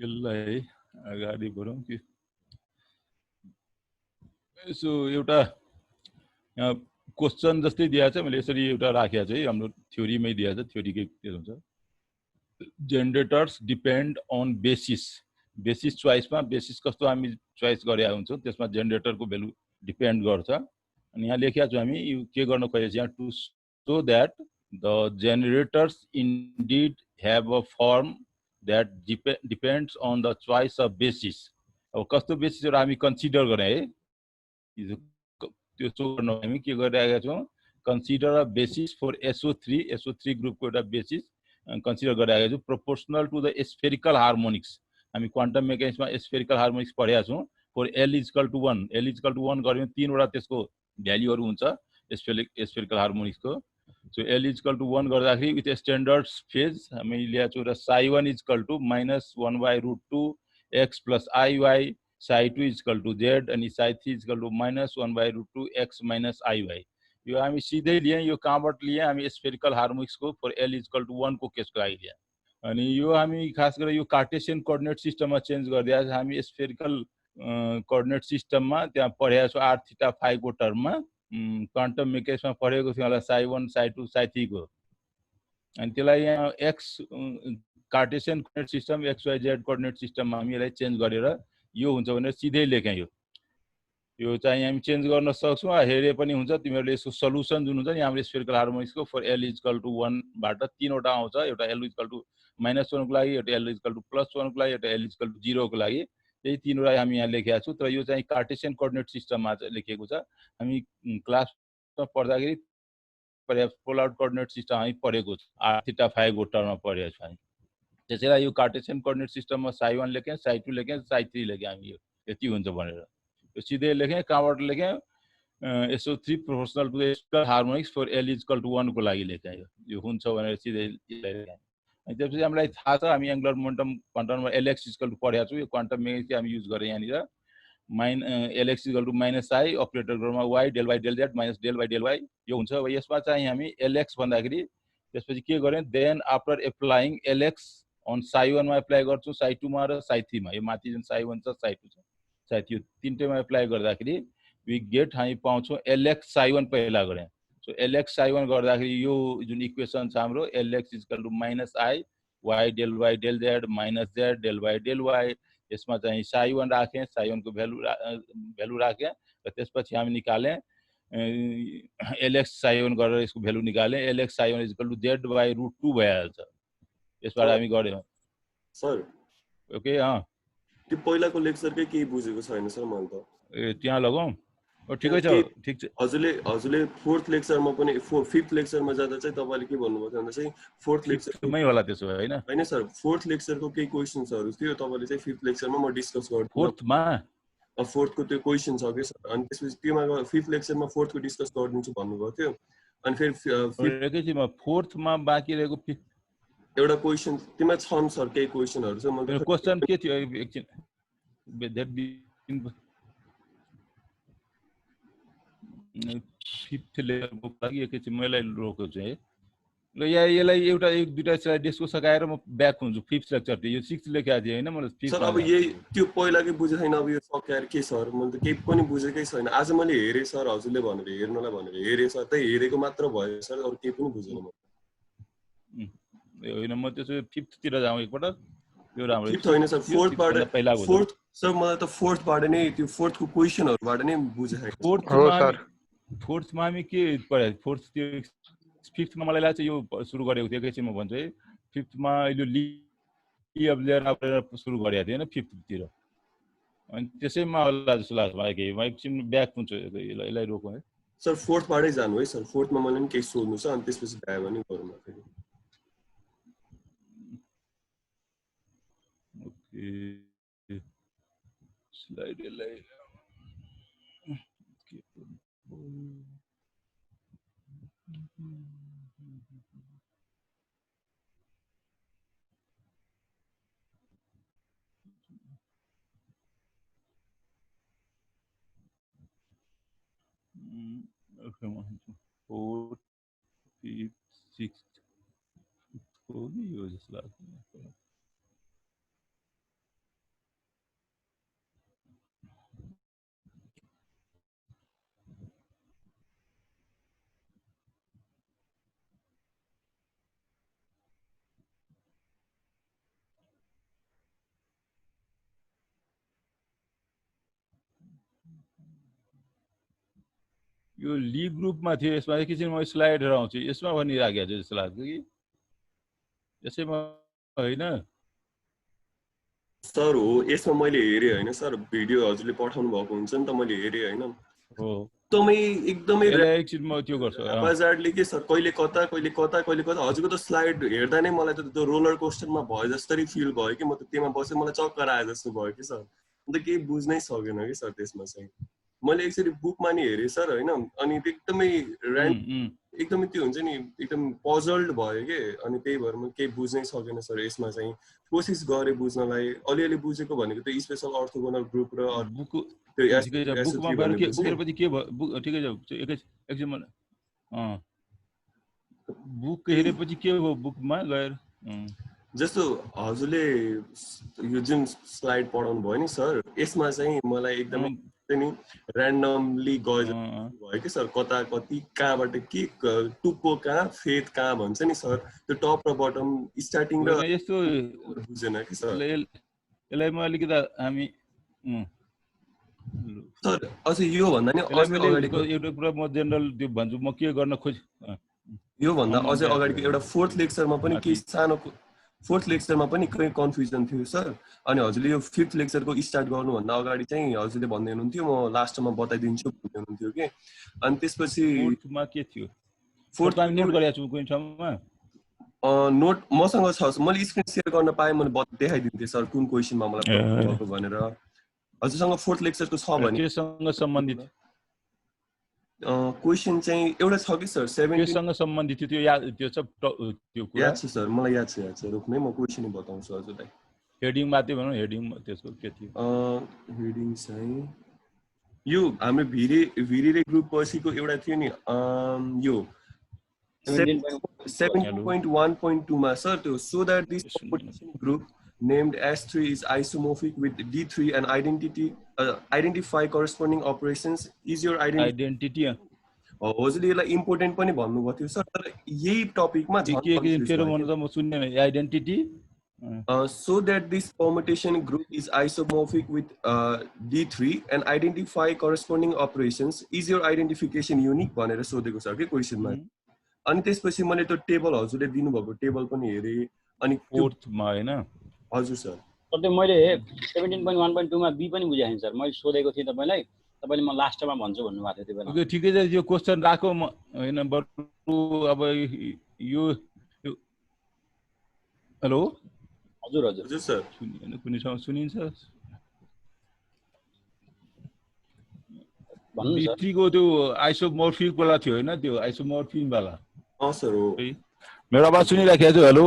यसलाई अगाडि बढौँ कि यसो एउटा क्वेशन जस्तै दिएको छ मैले यसरी एउटा राखेको छु है हाम्रो थ्योरीमै दिएको छ थ्योरीकै के हुन्छ जेनेरेटर्स डिपेन्ड अन बेसिस चोइसमा बेसिस कस्तो हामी चोइस गरे हुन्छौँ त्यसमा जेनेरेटरको भ्यालु डिपेन्ड गर्छ अनि यहाँ लेखेका छौँ हामी यो के गर्न खोजेको छ यहाँ to so that the generators indeed have a form that depends on the choice of basis अब कस्तो बेसिसहरु हामी कन्सिडर गरे है त्यो गर्न हामी के गरिरहेका छौँ consider a basis for SO3 ग्रुपको एउटा बेसिस कन्सिडर गरिरहेका छौँ proportional to the spherical harmonics हामी क्वान्टम मेकानिक्समा स्फेरिकल हार्मोनिक्स पढेका छौँ फर L = 1 L = 1 गर्यो भने तीनवटा त्यसको भ्यालुहरु हुन्छ स्फेरिकल हार्मोनिक्सको सो L = 1 गर्दाखेरि विथ स्ट्यान्डर्ड फेज हामी ल्याएको छौँ र psi1 = -1/√2 x + iy psi2 = z अनि psi3 = -1/√2 x - iy यो हामी सिधै लिए यो कहाँबाट लिए हामी स्फेरिकल हार्मोनिक्सको फर L = 1 को केसको लागि लिए अनि यो हामी खास गरेर यो कार्टेशियन कोअर्डिनेट सिस्टममा चेन्ज गरिदिएको छ हामी स्फेरिकल कोअर्डिनेट सिस्टममा त्यहाँ पढेको छु r थीटा फाइ को टर्ममा क्वान्टम मेकानिक्समा पढेको थियो होला psi1 psi2 psi3 को अनि त्यसलाई यहाँ x Cartesian coordinate system xyz coordinate सिस्टममा हामी यसलाई चेन्ज गरेर यो हुन्छ भनेर सिधै लेखेँ यो चाहिँ हामी चेन्ज गर्न सक्छौँ हेरे पनि हुन्छ तिमीहरूले यसको सल्युसन जुन हुन्छ नि हाम्रो स्फेरिकल हार्मोनिक्सको फर L = 1 बाट तीनवटा आउँछ एउटा L = -1 को लागि एउटा L = +1 को लागि एउटा L = 0 को लागि त्यही तीनवटा हामी यहाँ लेखेका छौँ तर यो चाहिँ कार्टेशियन कोअर्डिनेट सिस्टममा लेखेको छ हामी क्लासमा पढ्दाखेरि पोलर कोअर्डिनेट सिस्टम हामी पढेको छ r थीटा फाइ को टर्ममा पढेको छ हामी त्यसैले यो कार्टेशियन कोअर्डिनेट सिस्टममा psi1 लेखेँ psi2 लेखेँ psi3 लेखेँ हामी यो यति हुन्छ भनेर यो सिधै लेखेँ कहाँबाट लेखेँ SO3 proportional to the harmonics for L = 1 को लागि लेखेँ यो हुन्छ भनेर सिधै लेखेँ अनि त्यसपछि हामीलाई थाहा छ हामी एंगुलर मोमेन्टम क्वान्टममा Lx = पढेका छौँ यो क्वान्टम मेकानिक्स हामी युज गरे यहाँनिर Lx = -i अपरेटर गर्नुमा y del y del z - del y del y यो हुन्छ अब यसमा चाहिँ हामी Lx भन्दाखेरि त्यसपछि के गर्ने then after applying Lx on psi1 मा एप्लाई गर्छौँ psi2 मा र psi3 मा यो माथि जुन psi1 छ psi2 छ psi3 तीनटैमा एप्लाई गर्दाखेरि वी गेट हामी पाउँछौँ Lx psi1 पहिला गरे सो Lx psi1 गर्दाखेरि यो जुन इक्वेसन छ हाम्रो Lx = -i y del y del z - z del y del y यसमा चाहिँ psi1 राखेँ psi1 को भ्यालु राखेँ र त्यसपछि हामी निकालेँ Lx psi1 गरेर यसको भ्यालु निकालेँ Lx psi1 = z/√2 भइहाल्छ यसबाट हामी गर्यौं सर ओके त्यो पहिलाको लेक्चरकै केही बुझेको छैन सर मैले त ए त्यहाँ लगाउँ ठिकै छ ठीक छ हजुरले फोर्थ लेक्चरमा पनि फिफ्थ लेक्चरमा जाँदा चाहिँ तपाईले के भन्नुभयो भन्दा चाहिँ फोर्थ लेक्चरमै होला त्यसो हैन हैन सर फोर्थ लेक्चरको केही क्वेशन्सहरु थियो तपाईले चाहिँ फिफ्थ लेक्चरमा म डिस्कस गर्छु फोर्थमा फोर्थको त्यो क्वेशन छ के सर अनि त्यसपछि त्योमा फिफ्थ लेक्चरमा फोर्थको डिस्कस गर्दिन्छु भन्नुभएको थियो अनि फेरि एकैछिनमा फोर्थमा बाँकी रहेको एउटा क्वेशन तिमीमा छन् सर केही क्वेशनहरु छ मैले क्वेशन के थियो एकछिन फिफ्थ लेभलको लागि एकैछिन मैले रोकेको छु है ल यसलाई एउटा एक दुईटा स्लाइड डिस्कस सकाएर म ब्याक हुन्छु फिफ्थ लेक्चर थियो यो सिक्स्थ लेखेको थिएँ हैन मैले फिफ्थ सर अब यही त्यो पहिलाकै बुझे छैन अब यो सकाएर के सर मैले त केही पनि बुझेकै छैन आज मैले हेरे सर हजुरले भनेर हेर्नलाई भनेर हेरे सर त्यही हेरेको मात्र भयो सर अरु केही पनि बुझेन म हैन म त्यसो फिफ्थ तिर जाउँ एकपटक यो राम्रो फिफ्थ हैन सर फोर्थ सर मलाई त फोर्थ बाट नै त्यो फोर्थ को क्वेशनहरुबाट नै बुझे छैन फोर्थमा हामी के पढे फोर्थ त्यो फिफ्थमा मलाई लाग्छ यो सुरु गरेको थियो एकैछिन म भन्छु है फिफ्थमा यो लिएर सुरु गरेको थियो हैन फिफ्थ तिर अनि त्यसैमा होला जस्तो लाग्छ मलाई के म एकछिन ब्याक हुन्छु यसलाई रोकौँ है सर फोर्थ बाटै जानु है सर फोर्थमा मैले पनि केही सोध्नु छ अनि त्यसपछि भ्यायो भने गरौँ न फेरि ओके स्लाइड यसलाई Okay, 1, 2, 4, 5, 6. Oh, यो जस्तो लाग्छ यो ली ग्रुपमा थियो यसमा एकैछिन म स्लाइडहरु आउँछु यसमा भनिराखेको छ जस्तो लाग्छ कि यसैमा हैन सर हो यसमा मैले हेरेँ होइन सर भिडियो हजुरले पठाउनु भएको हुन्छ नि त मैले हेरेँ होइन हो एकदमै यसलाई एकछिन म त्यो गर्छु बजारले के सर कहिले कता हजुरको त स्लाइड हेर्दा नै मलाई त त्यो रोलर कोस्टरमा भयो जस्तै फिल भयो कि म त त्यसमा बसेँ मलाई चक्कर आए जस्तो भयो कि सर म त केही बुझ्नै सकेन कि सर त्यसमा चाहिँ मैले एकचोटि बुकमा नि हेरेँ सर होइन अनि एकदमै एकदमै त्यो हुन्छ नि एकदम पजल्ड भयो के अनि त्यही भएर म केही बुझ्नै सकेन सर यसमा चाहिँ कोसिस गरेँ बुझ्नलाई अलिअलि बुझेको भनेको त्यो स्पेसल अर्थोगोनल ग्रुप र बुक बुकमा गएर के बुकेपछि के भयो ठिकै छ एकछिन बुक हेरेपछि के हो बुकमा गएर जस्तो हजुरले यो जुन स्लाइड पढाउनु भयो नि सर यसमा चाहिँ मलाई एकदमै नि र्यान्डमली गयो भयो कि सर कता कति कहाँबाट के टुप्पो कहाँ फेद कहाँ भन्छ नि सर त्यो टप र बटम स्टार्टिङ र यस्तो बुझेन कि सर यसलाई म अलिकति हामी सर अझ यो भन्दा नि एउटा कुरा म जेनरल त्यो भन्छु म के गर्न खोज यो भन्दा अझै अगाडिको एउटा फोर्थ लेक्चरमा पनि के सानो फोर्थ लेक्चरमा पनि कहीँ कन्फ्युजन थियो सर अनि हजुरले यो फिफ्थ लेक्चरको स्टार्ट गर्नुभन्दा अगाडि चाहिँ हजुरले भन्दै हुनुहुन्थ्यो म लास्टमा बताइदिन्छु भन्दै हुनुहुन्थ्यो कि अनि त्यसपछि फोर्थमा के थियो फोर्थ नोट गरेको छु कुन ठाउँमा नोट मसँग छ मैले स्क्रिन सेयर गर्न पाएँ मैले देखाइदिन्थेँ सर कुन क्वेसनमा मलाई भएको भनेर हजुरसँग फोर्थ लेक्चरको छ भने केसँग सम्बन्धित क्वेसन चाहिँ एउटा छ कि सर 17 केसँग सम्बन्धित थियो त्यो याद त्यो सब त्यो कुरा याद छ सर मलाई याद छ रुक्नै म क्वेसन बताउँछु हजुरलाई हेडिङ मात्रै भनौँ हेडिङ त्यसको के थियो हेडिङ चाहिँ यो हाम्रो भिरे ग्रुप पछिको एउटा थियो नि यो 17.1.2 मा सर त्यो so that this group named S3 is isomorphic with D3 and identify corresponding operations is your identity हजुरले यसलाई इम्पोर्टेन्ट पनि भन्नुभएको थियो सर तर यही टपिकमा म सुन्ने identity so that this permutation group is isomorphic with D3 and identify corresponding operations is your identification unique भनेर सोधेको छ के क्वेशनमा अनि त्यसपछि मैले त्यो टेबल हजुरले दिनुभएको टेबल पनि हेरेँ अनि फोर्थमा हैन हजुर सर त्यो मैले 17.1.2 मा बी पनि बुझाएँ सर मैले सोधेको थिएँ तपाईलाई तपाईले म लास्टमा भन्छु भन्नुभएको थियो त्यो बेला ठिकै छ यो क्वेशन राखौ हैन बरु अब यो हेलो हजुर हजुर हजुर सर कुनै ठाउँ सुनिन्छ भन्नु सर B3 को त्यो आइसोमोर्फिक वाला थियो हैन त्यो आइसोमोर्फिक वाला सर हो मेरो आवाज सुनिराखेको छु हेलो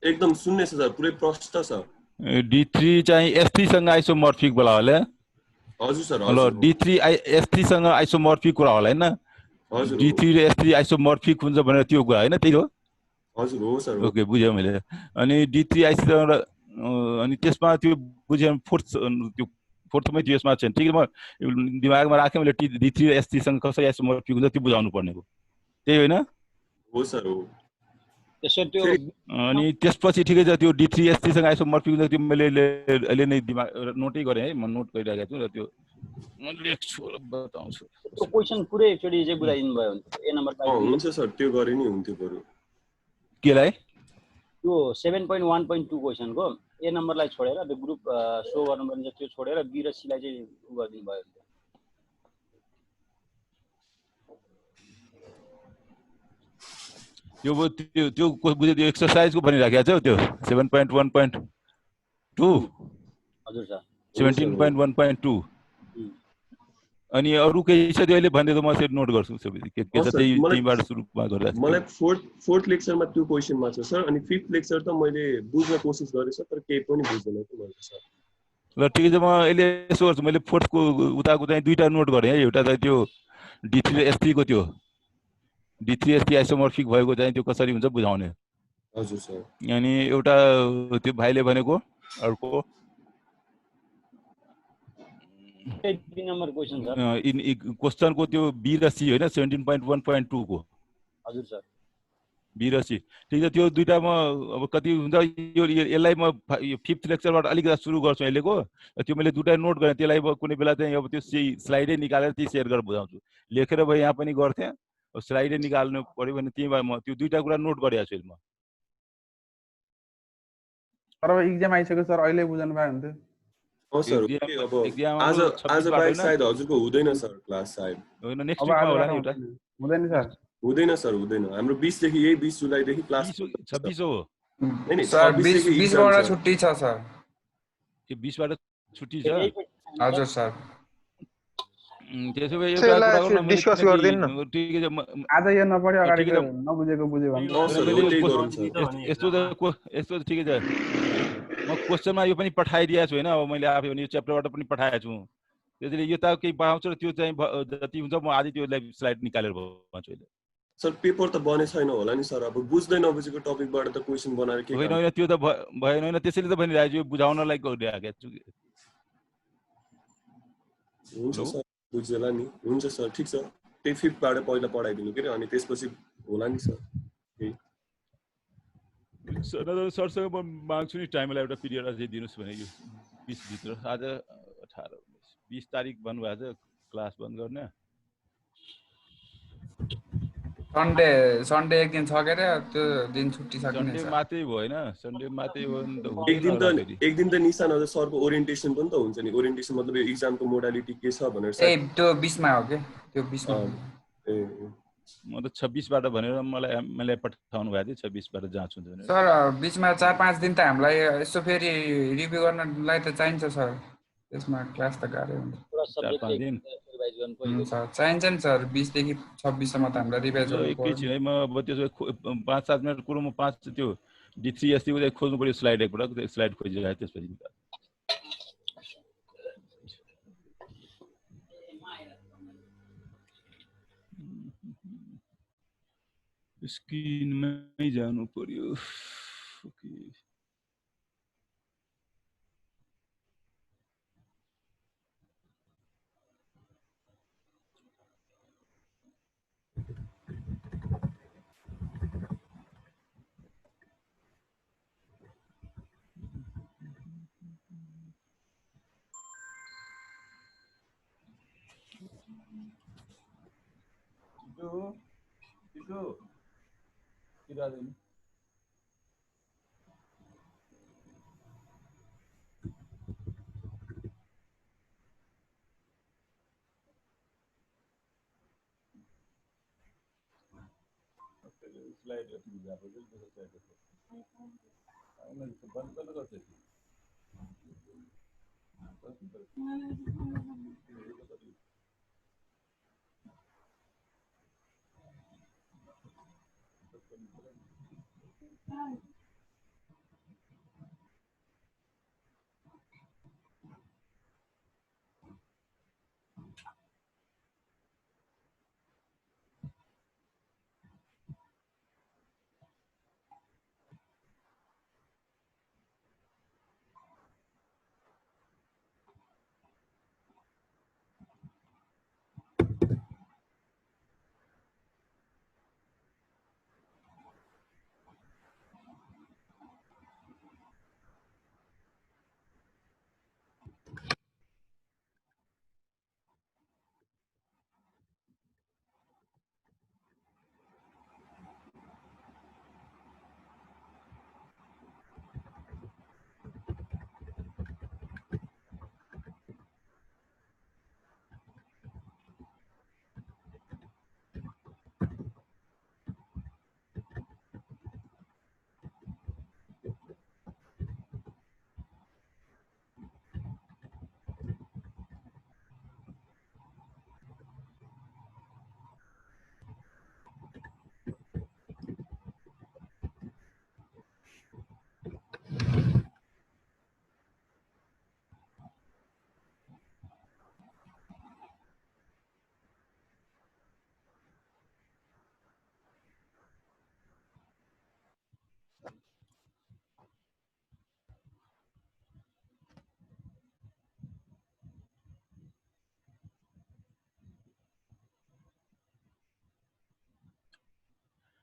एकदम सुन्ने छ सर पुरै प्रष्ट छ D3 चाहिँ S3 सँग आइसोमोर्फिक वाला होला हजुर सर हेलो D3 S3 सँग आइसोमोर्फिक कुरा होला हैन हजुर D3 र S3 आइसोमोर्फिक हुन्छ भनेर त्यो कुरा हैन त्यही हो हजुर हो सर ओके बुझ्यो मैले अनि D3 आइसोमोर्फिक अनि त्यसमा त्यो बुझ्यो फोर्थमै थियो यसमा चाहिँ ठीक म दिमागमा राखेँ मैले D3 र S3 सँग कसरी आइसोमोर्फिक हुन्छ त्यो बुझाउनु पर्ने हो त्यही हैन हो सर हो त्यसो त्यो अनि त्यसपछि ठिकै छ त्यो D3 S3 सँग आइसोमोर्फिक हुन्छ त्यो मैले अहिले नै दिमाग नोटै गरेँ है म नोट गरिरहेको छु र त्यो म लेख्छु बताउँछु त्यो क्वेशन पुरै एकचोटी चाहिँ बुझाइदिनु भयो भने ए नम्बर 5 हुन्छ सर त्यो गरे नि हुन्थ्यो बरु केलाई त्यो 7.1.2 क्वेशनको ए नम्बरलाई छोडेर त्यो ग्रुप शो गर्नुपर्ने त्यो छोडेर बी र सी लाई चाहिँ उ गरिदिनु भयो त्यो बुझ्यो त्यो एक्सरसाइजको भनिराखेको छ त्यो 7.1.2 हजुर सर 17.1.2 अनि अरु केही छ त्यो अहिले भन्दै त म चाहिँ नोट गर्छु सबै के छ सर, त्यही मलाई- त्यहीबाट सुरुमा गर्दा मलाई फोर्थ लेक्चरमा त्यो क्वेसनमा छ सर, अनि फिफ्थ लेक्चर त मैले बुझ्न कोसिस गरेँ सर, तर केही पनि बुझ्दैन कि मैले सर। ल ठिकै छ, म अहिले यसो गर्छु, मैले फोर्थको उताको चाहिँ दुईटा नोट गरेँ है। एउटा त त्यो D3 को त्यो D3 आइसोमर्फिक भएको चाहिँ त्यो कसरी हुन्छ बुझाउने, हजुर सर। अनि एउटा त्यो भाइले भनेको अर्को 3 नम्बर क्वेसन सर। क्वेसनको त्यो B र C होइन 17.1.2 को। हजुर सर। B र C ठिक छ, त्यो दुईटामा अब कति हुन्छ यो यसलाई म यो फिफ्थ लेक्चरबाट अलिकति सुरु गर्छु अहिलेको। त्यो मैले दुईटा नोट गरेँ, त्यसलाई कुनै बेला चाहिँ अब त्यो स्लाइडै निकालेर ती सेयर गरेर बुझाउँछु। लेखेर भयो यहाँ पनि गर्थेँ, अब स्लाइडै निकाल्नु पऱ्यो भने त्यही भएर म त्यो दुईटा कुरा नोट गरिरहेको छु म। तर एक्जाम आइसक्यो सर, अहिले बुझ्नु पाए हुन्थ्यो। सर अब आज बाहेक सायद हजुरको हुँदैन सर क्लास सायद। होइन नेक्स्ट विकमा होला नि एउटा। हुँदैन सर? हुँदैन सर, हुँदैन। हाम्रो 20 देखि यही 20 जुलाईदेखि क्लास 26 हो। हैन सर 20 बाट छुट्टी छ सर। यो 20 बाट छुट्टी छ। हजुर सर। त्यसो भए एउटा कुरा गर्न डिस्कस गर्दिन न। ठिकै छ, आज यो नपढ्यो अगाडिको नबुझेको बुझ्यो भने यस्तो ठिकै छ। म क्वेसनमा यो पनि पठाइदिएको छु होइन, अब मैले आफै भने यो च्याप्टरबाट पनि पठाएको छु। त्यसैले यो त केही पाउँछ र त्यो चाहिँ जति हुन्छ म आधी त्यो स्लाइड निकालेर भन्छु अहिले। सर पेपर त बने छैन होला नि सर, अब बुझ्दै नबुझेको टपिकबाट त क्वेसन बनाएर के होइन त्यो त भएन होइन, त्यसैले त भनिरहेको छु यो बुझाउनलाई गरिरहेको छु। हुन्छ सर, बुझेला नि। हुन्छ सर, ठिक छ। त्यही फिफ्थबाट पहिला पढाइदिनु के, अनि त्यसपछि होला नि सर। सरसँग म माग्छु नि टाइमलाई एउटा पिरियड अझै दिनुहोस् भने यो 20 भित्र। आज 18 20 तारिक भन्नुभएको छ क्लास बन्द गर्ने। सन्डे एक दिन छ के रे, त्यो दिन छुट्टी छ कि सन्डे मात्रै भएन, सन्डे मात्रै हो नि त। एक दिन त निशान हजुर सरको ओरिएन्टेसन पनि त हुन्छ नि। ओरिएन्टेसन मतलब यो एक्जामको मोडालिटी के छ भनेर त्यो 20 मा हो के, त्यो 20 मा। म त 26 बाट भनेर मलाई पठाउनु भएको थियो, 26 बाट जाँच हुन्छ भनेर। सर बीचमा 4-5 दिन त हामीलाई यसो फेरि रिभ्यु गर्नलाई त चाहिन्छ सर। त्यसमा क्लास त गाह्रो हुन्छ। 4-5 दिन चाहिन्छ नि सर। 20 देखि 26 सम्म त हामीलाई रिभाइज गर्नु पर्यो। एकैछिन है, म अब त्यसो 5-7 मिनट कुरो म 5 त्यो D3 को खोज्नु पर्यो स्लाइड एकपल्ट, स्लाइड खोजिरहेको त्यसपछि स्क्रिनमै जानु पर्यो। ओके स्लाइड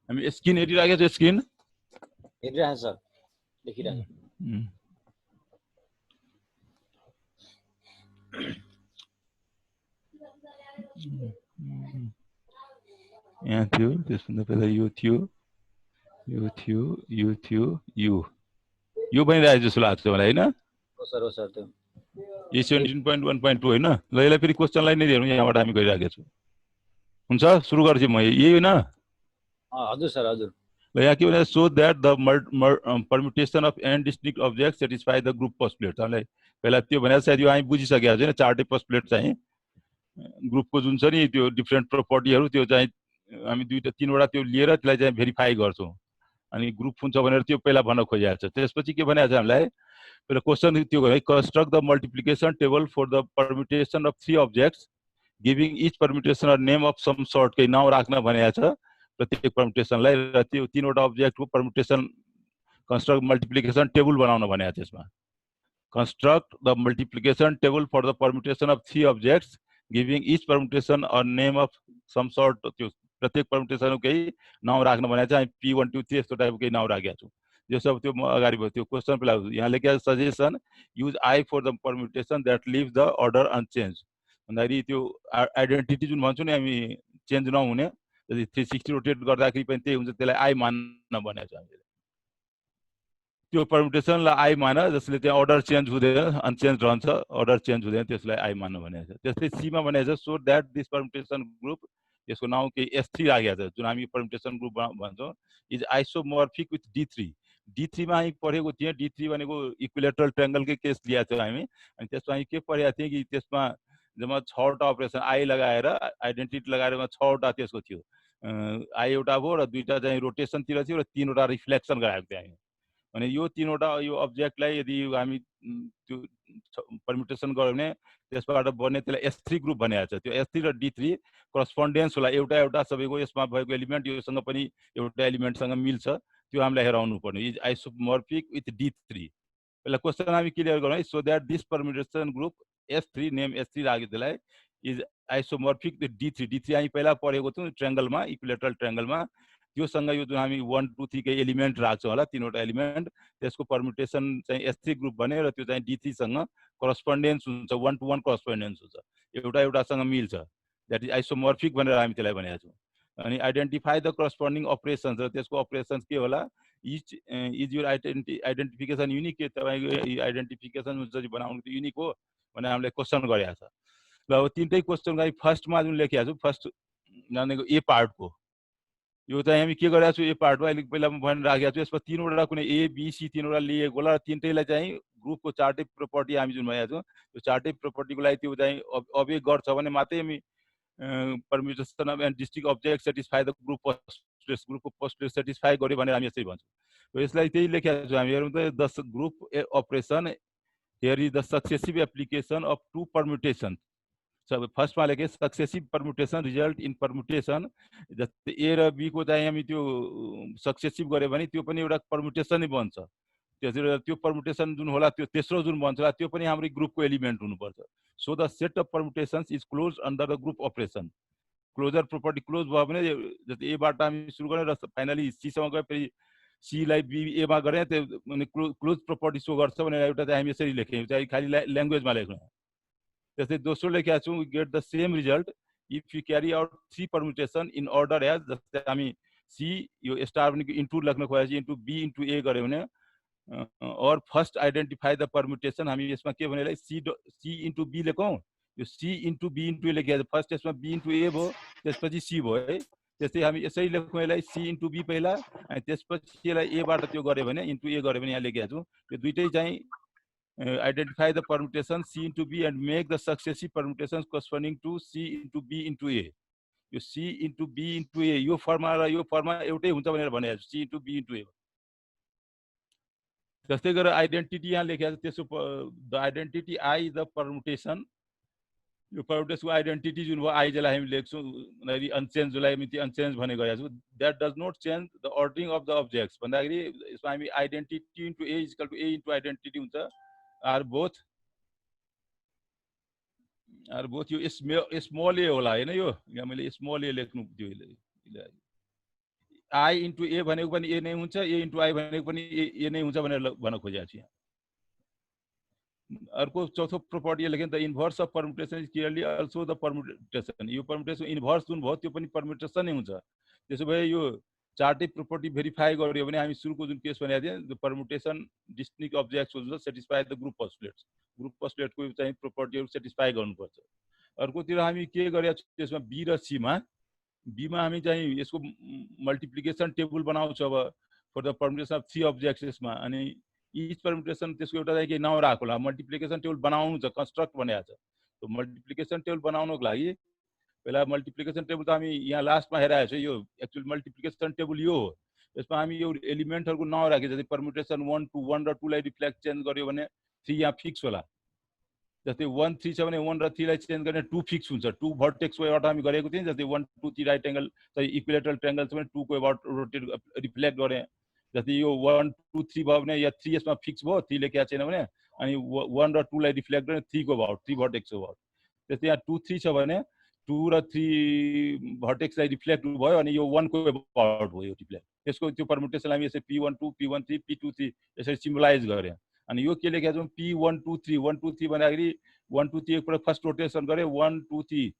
हामी स्क्रिन हेरिराखेको छ स्क्रिन हेरिरहेको छ सर देखिरहेको यहाँ थियो त्यसभन्दा पहिला यो थियो यो बनिरहेको जस्तो लाग्छ मलाई होइन हो सर त्यो यो 17.1.2 होइन ल यसलाई फेरि क्वेसनलाई नै हेरौँ यहाँबाट हामी गरिराखेको छु हुन्छ सुरु गर्छु म यही होइन हजुर सर हजुर ल यहाँ के भने so that the permutation of N distinct object satisfy the group postulate हामीलाई पहिला त्यो भने सायद यो हामी बुझिसकेको छैन चार्टै पोस्टुलेट चाहिँ ग्रुपको जुन छ नि त्यो डिफ्रेन्ट प्रोपर्टीहरू त्यो चाहिँ हामी दुईटा तीनवटा त्यो लिएर त्यसलाई चाहिँ भेरिफाई गर्छौँ अनि ग्रुप हुन्छ भनेर त्यो पहिला भन्न खोजिएको छ त्यसपछि के भनेको छ हामीलाई पहिला क्वेसन त्यो है construct the multiplication table for the permutation of 3 objects giving each permutation or name of some sort केही नाउँ राख्न भनेको छ प्रत्येक परम्युटेसनलाई र त्यो तीनवटा अब्जेक्टको परम्युटेसन कन्स्ट्रक्ट मल्टिप्लिकेसन टेबल बनाउन भनेको छ त्यसमा construct the multiplication table for the permutation of 3 objects giving each permutation a name of some sort त्यो प्रत्येक परम्युटेसन केही नाउँ राख्न भनेको छ हामी P1 2 3 यस्तो टाइपको केही नाउँ राखेको छु यो सब त्यो अगाडि भयो त्यो क्वेसन पहिला यहाँ लेखेको suggestion use I for the permutation that leave the order unchange भन्दाखेरि त्यो आइडेन्टिटी जुन भन्छौँ नि हामी चेन्ज नहुने यदि 360 रोटेट गर्दाखेरि पनि त्यही हुन्छ त्यसलाई आई मान्न भनेको छ हामीले त्यो परम्युटेसनलाई आई मान जसले त्यहाँ अर्डर चेन्ज हुँदैन अनचेन्ज रहन्छ अर्डर चेन्ज हुँदैन त्यसलाई आई मान्न भनेको छ त्यस्तै सीमा भनेको छ so that this permutation group यसको नाउँ केही S3 राखेको छ जुन हामी परम्युटेसन ग्रुप भन्छौँ इज आइसोमर्फिक विथ D3 मा हामी पढेको थियौँ D3 भनेको इक्विलेटरल ट्रायंगलकै केस लिएको थियौँ हामी अनि त्यसमा हामी के पढेका थियौँ कि त्यसमा जम्मा 6वटा अपरेसन आई लगाएर आइडेन्टिटी लगाएर 6वटा त्यसको थियो आई एउटा भयो र 2टा चाहिँ रोटेसनतिर थियो र 3वटा रिफ्लेक्सन गराएको थियो हामी अनि यो तीनवटा यो अब्जेक्टलाई यदि हामी त्यो परम्युटेसन गर्यो भने त्यसबाट बन्ने त्यसलाई S3 ग्रुप भनेको छ त्यो S3 र D3 करस्पोन्डेन्स होला एउटा सबैको यसमा भएको एलिमेन्ट योसँग पनि एउटा एलिमेन्टसँग मिल्छ त्यो हामीलाई हेराउनु पर्ने इज आइसोमर्फिक विथ D3 पहिला क्वेसन हामी क्लियर गरौँ so that this permutation group S3 name S3 राखेको त्यसलाई इज आइसोमर्फिक विथ D3 हामी पहिला पढेको थियौँ ट्रायंगलमा इक्विलेटरल ट्रायंगलमा त्योसँग यो जुन हामी 1 2 3 के एलिमेन्ट राख्छौँ होला तीनवटा एलिमेन्ट त्यसको परम्युटेसन चाहिँ S3 ग्रुप बने र त्यो चाहिँ D3 सँग करस्पोन्डेन्स हुन्छ 1 to 1 करस्पोन्डेन्स हुन्छ एउटासँग मिल्छ दैट इज आइसोमर्फिक भनेर हामी त्यसलाई भनेका छौँ अनि आइडेन्टिफाई द करस्पोन्डिङ अपरेसन्स र त्यसको अपरेसन्स के होला इज योर आइडेन्टिफिकेसन युनिक के तपाईको आइडेन्टिफिकेसन हुन्छ बनाउनु त युनिक हो भनेर हामीले क्वेसन गरेका छ ल अब तीनटै क्वेसन हामी फर्स्टमा जुन लेखेका छौँ फर्स्ट भनेको ए पार्टको यो चाहिँ हामी के गरेका छौँ ए पार्टमा अहिले पहिला म भन्न राखेको छु यसमा तीनवटा कुनै ए बी सी तीनवटा लिएको होला र तीनटैलाई चाहिँ ग्रुपको चार्टै प्रोपर्टी हामी जुन भनेको छौँ त्यो चार्टै प्रोपर्टीको लागि त्यो चाहिँ अबे गर्छ भने मात्रै हामी permutation of and district object satisfy the ग्रुपको पोस्टुलेट सेटिस्फाई गर्यो भनेर हामी यसरी भन्छौँ यसलाई त्यही लेखेको छौँ हामी हेरौँ त the group operation here is the successive application of 2 permutation फर्स्टमा लेखेँ successive permutation result in permutation जस्तै ए र बी को चाहिँ हामी त्यो सक्सेसिभ गऱ्यो भने त्यो पनि एउटा परम्युटेसन नै बन्छ त्यो परम्युटेसन जुन होला त्यो तेस्रो जुन बन्छ त्यो पनि हाम्रो ग्रुपको एलिमेन्ट हुनुपर्छ so the set of permutations is close under the group operation closure property close भयो भने जस्तै एबाट हामी सुरु गरेँ र फाइनली सीसम्म गए फेरि सीलाई बी एमा गरेँ त्यो क्लोज प्रोपर्टी सो गर्छ भनेर एउटा चाहिँ हामी यसरी लेख्यौँ चाहिँ खालि ल्याङ्ग्वेजमा लेख्नु त्यस्तै दोस्रो लेखेका छौँ get the same result if you carry out 3 permutation in order as जस्तै हामी सी यो स्टार भनेको इन्टु लेख्न खोजेपछि इन्टु बी इन्टु ए गऱ्यो भने और फर्स्ट आइडेन्टिफाई द परम्युटेसन हामी यसमा के भने सी इन्टु बी लेखौँ यो सी इन्टु बी इन्टु ए लेखेको फर्स्ट यसमा बी इन्टु ए भयो त्यसपछि सी भयो है त्यस्तै हामी यसरी लेखौँ यसलाई सी इन्टु बी पहिला अनि त्यसपछि यसलाई एबाट त्यो गऱ्यो भने इन्टु ए गऱ्यो भने यहाँ लेखेका छौँ यो दुइटै चाहिँ identify the permutation C into B and make the successive permutations corresponding to C into B into A. यो C into B into A यो फर्ममा र यो फर्ममा एउटै हुन्छ भनेर भनेको छु C into B into A. जस्तै गरेर आइडेन्टिटी यहाँ लेखेको छ त्यसो the identity I the permutation यो परम्युटेसनको आइडेन्टिटी जुन भयो आई जसलाई हामी लेख्छौँ अनचेन्ज जसलाई हामी त्यो अनचेन्ज भने गरेका छौँ that does not change the ordering of the objects भन्दाखेरि यसमा हामी identity into A equal to A into identity हुन्छ are both यो स्मल ए होला हैन यो यहाँ मैले स्मल ए लेख्नु थियो आई इन्टु ए भनेको पनि ए नै हुन्छ, ए इन्टु आई भनेको पनि ए नै हुन्छ भनेर भन्न खोजेको छु यहाँ। अर्को चौथो प्रपर्टी लेखेँ, the inverse of permutation is clearly also the permutation. यो परम्युटेसन इन्भर्स जुन भयो त्यो पनि परम्युटेसन नै हुन्छ। त्यसो भए यो चारटै प्रपर्टी भेरिफाई गर्यो भने हामी सुरुको जुन केस भनेको थियौँ, द परम्युटेसन डिस्टिंक्ट अब्जेक्ट्स हुन्छ satisfy the group postulates. Group पोस्टुलेटको चाहिँ प्रपर्टीहरू सेटिस्फाई गर्नुपर्छ। अर्कोतिर हामी के गरेका छौँ त्यसमा बी र सीमा, बीमा हामी चाहिँ यसको मल्टिप्लिकेसन टेबल बनाउँछ अब for the permutation of 3 objects यसमा। अनि इच परम्युटेसन त्यसको एउटा चाहिँ नाउँ राखेको होला, मल्टिप्लिकेसन टेबल बनाउनु छ, कन्स्ट्रक्ट भनेको छ। त्यो मल्टिप्लिकेसन टेबल बनाउनको लागि पहिला मल्टिप्लिकेसन टेबल त हामी यहाँ लास्टमा हेराएको छ। यो एक्चुअल मल्टिप्लिकेसन टेबल यो हो। यसमा हामी यो एलिमेन्टहरूको नाउँ राखेको छ। परम्युटेसन 1 2 1 र 2 लाई रिफ्लेक्ट चेन्ज गर्यो भने 3 यहाँ फिक्स होला। जस्तै 1 3 छ भने 1 र 3 लाई चेन्ज गर्ने 2 फिक्स हुन्छ। 2 भर्टेक्सको एउटा हामी गरेको थियौँ। जस्तै 1 2 3 राइट एंगल चाहिँ इक्विलेटरल ट्रायंगल छ भने 2 को अबाउट रोटेट रिफ्लेक्ट गरे। जस्तै यो 1 2 3 भयो भने या 3 यसमा फिक्स भयो, 3 लेखेको छैन भने अनि 1 र 2 लाई रिफ्लेक्ट गर्ने 3 को अबाउट 3 भर्टेक्स अबाउट। त्यस्तै यहाँ 2 3 छ भने 2 र 3 भर्टेक्सलाई रिफ्लेक्ट भयो अनि यो 1 को अबाउट भयो रिफ्लेक्ट। त्यसको त्यो परम्युटेसन हामी यसरी P12 P13 P23 यसरी सिम्बलाइज गरे। अनि यो के लेखेको छौँ P123 123 भन्दाखेरि 1 2 3 एकपल्ट फर्स्ट रोटेसन गरे 1 2 3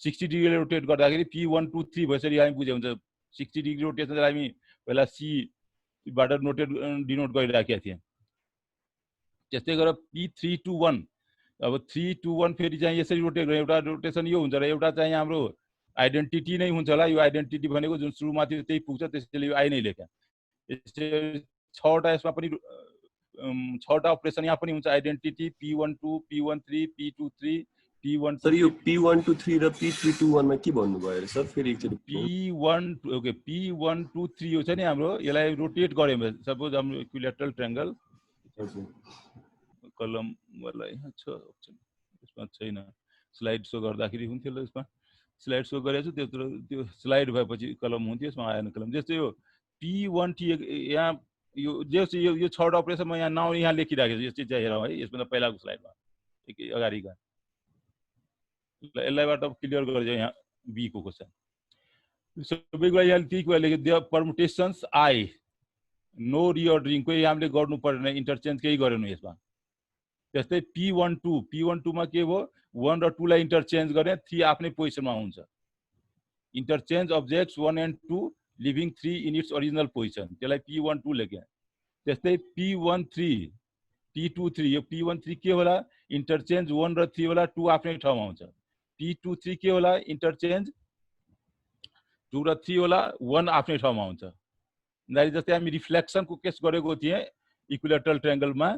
60 डिग्रीले रोटेट गर्दाखेरि P123 भएसरी हामी बुझ्यो हुन्छ। 60 डिग्री रोटेसन हामी पहिला सी बाट नोटेट डिनोट गरिराखेका थियौँ। त्यस्तै गरेर P321 अब 321 फेरि चाहिँ यसरी रोटेट गर्ने एउटा रोटेसन यो हुन्छ र एउटा चाहिँ हाम्रो आइडेन्टिटी नै हुन्छ होला। यो आइडेन्टिटी भनेको जुन सुरुमा थियो त्यही पुग्छ, त्यसैले यो आई नै लेख्या। यसरी 6वटा यसमा पनि 6वटा अपरेसन यहाँ पनि हुन्छ। Identity P12 P13 P23 P1 sir यो P123 र P321 मा के भन्नुभयो रे सर? फेरि एकचोटि P1 ओके P123 यो छ नि हाम्रो, यसलाई रोटेट गर्यो भने सपोज हाम्रो इक्विलेटरल ट्रायंगल कलम वाला यहाँ छ अप्सन, यसमा छैन। स्लाइड सो गर्दाखेरि हुन्थ्यो ल। यसमा स्लाइड सो गरेको छु, त्यत्रो त्यो स्लाइड भएपछि कलम हुन्थ्यो, यसमा आएन कलम। जस्तै यो P1T यहाँ यो जस्तो यो 6वटा अपरेसन म यहाँ नाउँ यहाँ लेखिराखेको छु। यस्तै चाहिँ हेरौँ है, यसमा पहिलाको स्लाइडमा अगाडि गए। यसलाईबाट क्लियर गरिदियो यहाँ बी को क्वेसन। सबैको यहाँ त्यही कुरा लेख्यो परम्युटेसन्स आई नो रिअर्डरिङ कोही हामीले गर्नु पर्दैन, इन्टरचेन्ज केही गरेनौँ यसमा। त्यस्तै P12 मा के भयो 1 र 2 लाई इन्टरचेन्ज गर्ने 3 आफ्नै पोजिसनमा हुन्छ। Interchange objects 1 and 2 living 3 in its original position, त्यसलाई P12 लेख्या। त्यस्तै P13 P23 यो P13 के होला इन्टरचेन्ज 1 र 3 होला, 2 आफ्नै ठाउँमा हुन्छ। P23 के होला इन्टरचेन्ज 2 र 3 होला, 1 आफ्नै ठाउँमा हुन्छ। जस्तै हामी रिफ्लेक्सनको केस गरेको थिएँ इक्विलेटरल ट्रायंगलमा।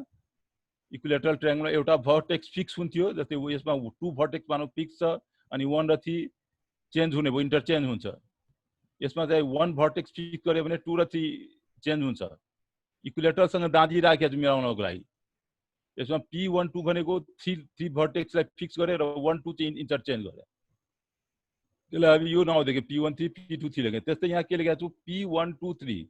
इक्विलेटरल ट्रायंगलमा एउटा भर्टेक्स फिक्स हुन्थ्यो। जस्तै यसमा 2 भर्टेक्स मानौ फिक्स छ अनि 1 र 3 चेन्ज हुने भयो, इन्टरचेन्ज हुन्छ। यसमा चाहिँ 1 भर्टेक्स फिक्स गर्यो भने 2 र 3 चेन्ज हुन्छ। इक्विलेटरसँग दाँजी राखेको छु मिलाउनको लागि। यसमा P12 भनेको 3 भर्टेक्सलाई फिक्स गरेर 1 2 चाहिँ इन्टरचेन्ज गरे। त्यसलाई हामी यो नाउँ देख्यो P13 P23 लेखेँ। त्यस्तै यहाँ के लेखेको छु P123।